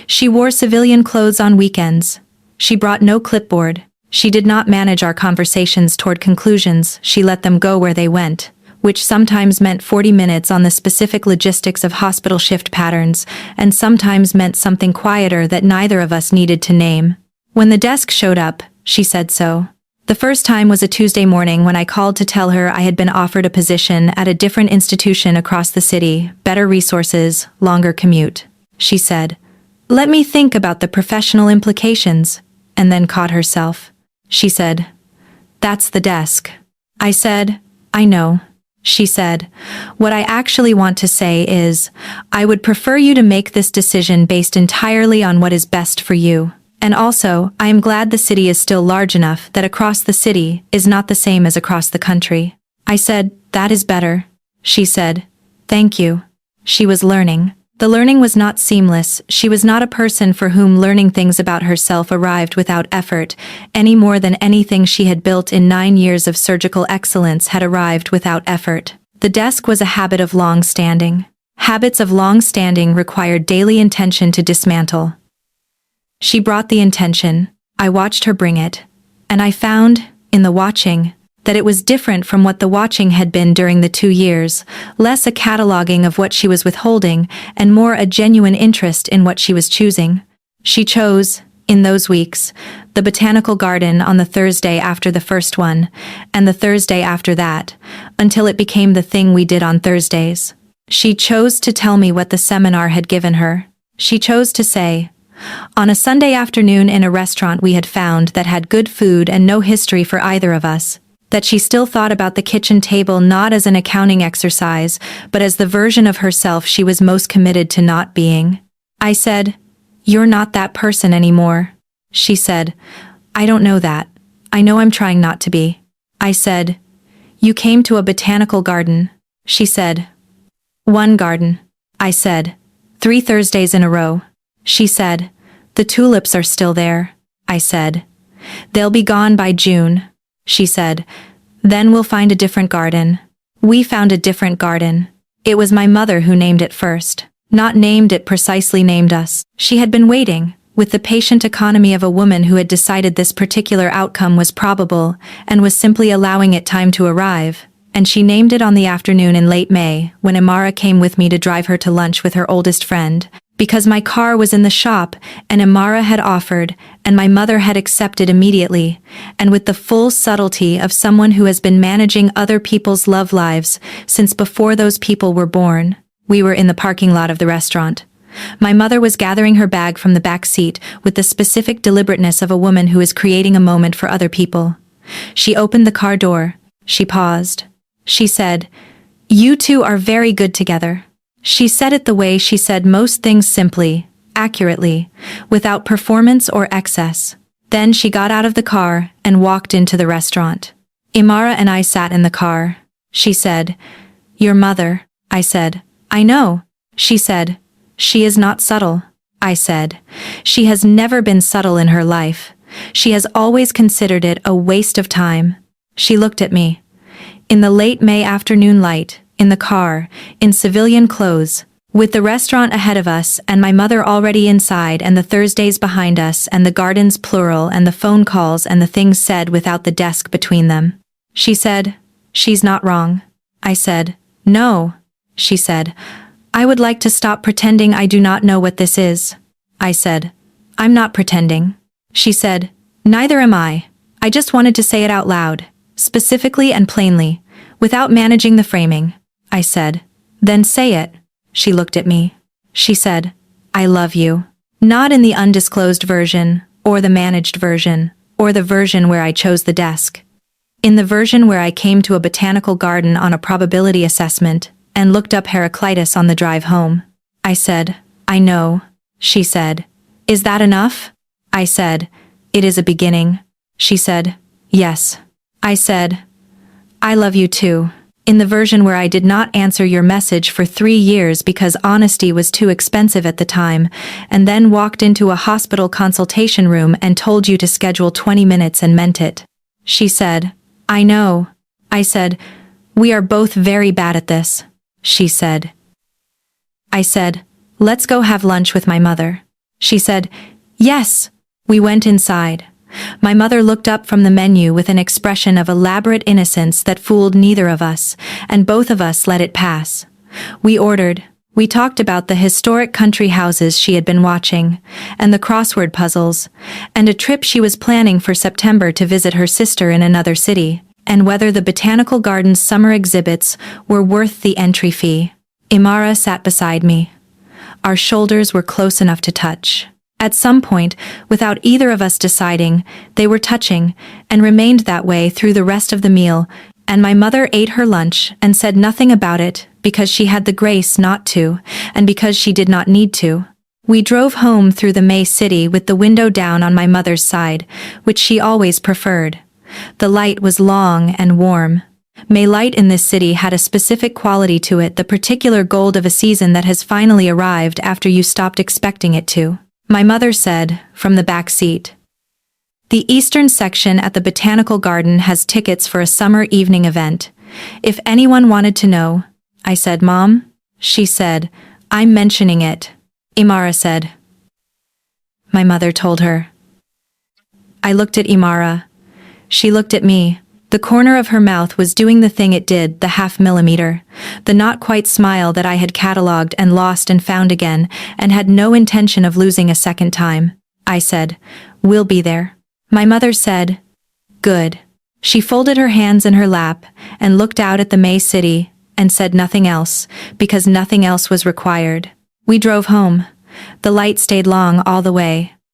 She wore civilian clothes on weekends. She brought no clipboard. She did not manage our conversations toward conclusions, she let them go where they went, which sometimes meant 40 minutes on the specific logistics of hospital shift patterns, and sometimes meant something quieter that neither of us needed to name. When the desk showed up, she said so. The first time was a Tuesday morning when I called to tell her I had been offered a position at a different institution across the city, better resources, longer commute. She said, "Let me think about the professional implications," and then caught herself. She said, "That's the desk." I said, "I know." She said, "What I actually want to say is, I would prefer you to make this decision based entirely on what is best for you. And also, I am glad the city is still large enough that across the city is not the same as across the country." I said, "That is better." She said, "Thank you." She was learning. The learning was not seamless. She was not a person for whom learning things about herself arrived without effort, any more than anything she had built in 9 years of surgical excellence had arrived without effort. The desk was a habit of long standing. Habits of long standing required daily intention to dismantle. She brought the intention. I watched her bring it. And I found, in the watching, that it was different from what the watching had been during the 2 years, less a cataloging of what she was withholding, and more a genuine interest in what she was choosing. She chose, in those weeks, the botanical garden on the Thursday after the first one, and the Thursday after that, until it became the thing we did on Thursdays. She chose to tell me what the seminar had given her. She chose to say, on a Sunday afternoon in a restaurant we had found that had good food and no history for either of us, that she still thought about the kitchen table not as an accounting exercise, but as the version of herself she was most committed to not being. I said, "You're not that person anymore." She said, "I don't know that. I know I'm trying not to be." I said, "You came to a botanical garden." She said, "One garden." I said, "3 Thursdays in a row." She said, "The tulips are still there." I said, "They'll be gone by June." She said, "Then we'll find a different garden." We found a different garden. It was my mother who named it first. Not named it precisely, named us. She had been waiting, with the patient economy of a woman who had decided this particular outcome was probable, and was simply allowing it time to arrive, and she named it on the afternoon in late May, when Imara came with me to drive her to lunch with her oldest friend, because my car was in the shop, and Imara had offered, and my mother had accepted immediately, and with the full subtlety of someone who has been managing other people's love lives since before those people were born. We were in the parking lot of the restaurant. My mother was gathering her bag from the back seat with the specific deliberateness of a woman who is creating a moment for other people. She opened the car door. She paused. She said, "You two are very good together." She said it the way she said most things, simply, accurately, without performance or excess. Then she got out of the car and walked into the restaurant. Imara and I sat in the car. She said, "Your mother." I said, "I know." She said, "She is not subtle." I said, "She has never been subtle in her life. She has always considered it a waste of time." She looked at me. In the late May afternoon light, in the car, in civilian clothes, with the restaurant ahead of us and my mother already inside and the Thursdays behind us and the gardens plural and the phone calls and the things said without the desk between them. She said, "She's not wrong." I said, "No." She said, "I would like to stop pretending I do not know what this is." I said, "I'm not pretending." She said, "Neither am I. I just wanted to say it out loud, specifically and plainly, without managing the framing." I said, "Then say it." She looked at me. She said, "I love you." Not in the undisclosed version, or the managed version, or the version where I chose the desk. In the version where I came to a botanical garden on a probability assessment, and looked up Heraclitus on the drive home. I said, "I know." She said, "Is that enough?" I said, "It is a beginning." She said, "Yes." I said, "I love you too." In the version where I did not answer your message for 3 years because honesty was too expensive at the time, and then walked into a hospital consultation room and told you to schedule 20 minutes and meant it. She said, "I know." I said, "We are both very bad at this." She said. I said, "Let's go have lunch with my mother." She said, "Yes." We went inside. My mother looked up from the menu with an expression of elaborate innocence that fooled neither of us, and both of us let it pass. We ordered. We talked about the historic country houses she had been watching, and the crossword puzzles, and a trip she was planning for September to visit her sister in another city, and whether the Botanical Gardens summer exhibits were worth the entry fee. Imara sat beside me. Our shoulders were close enough to touch. At some point, without either of us deciding, they were touching, and remained that way through the rest of the meal, and my mother ate her lunch and said nothing about it, because she had the grace not to, and because she did not need to. We drove home through the May city with the window down on my mother's side, which she always preferred. The light was long and warm. May light in this city had a specific quality to it, the particular gold of a season that has finally arrived after you stopped expecting it to. My mother said, from the back seat, "The eastern section at the Botanical Garden has tickets for a summer evening event. If anyone wanted to know." I said, "Mom?" She said, "I'm mentioning it." Imara said. My mother told her. I looked at Imara. She looked at me. The corner of her mouth was doing the thing it did, the half millimeter, the not quite smile that I had catalogued and lost and found again, and had no intention of losing a second time. I said, "We'll be there." My mother said, "Good." She folded her hands in her lap and looked out at the May city and said nothing else, because nothing else was required. We drove home. The light stayed long all the way.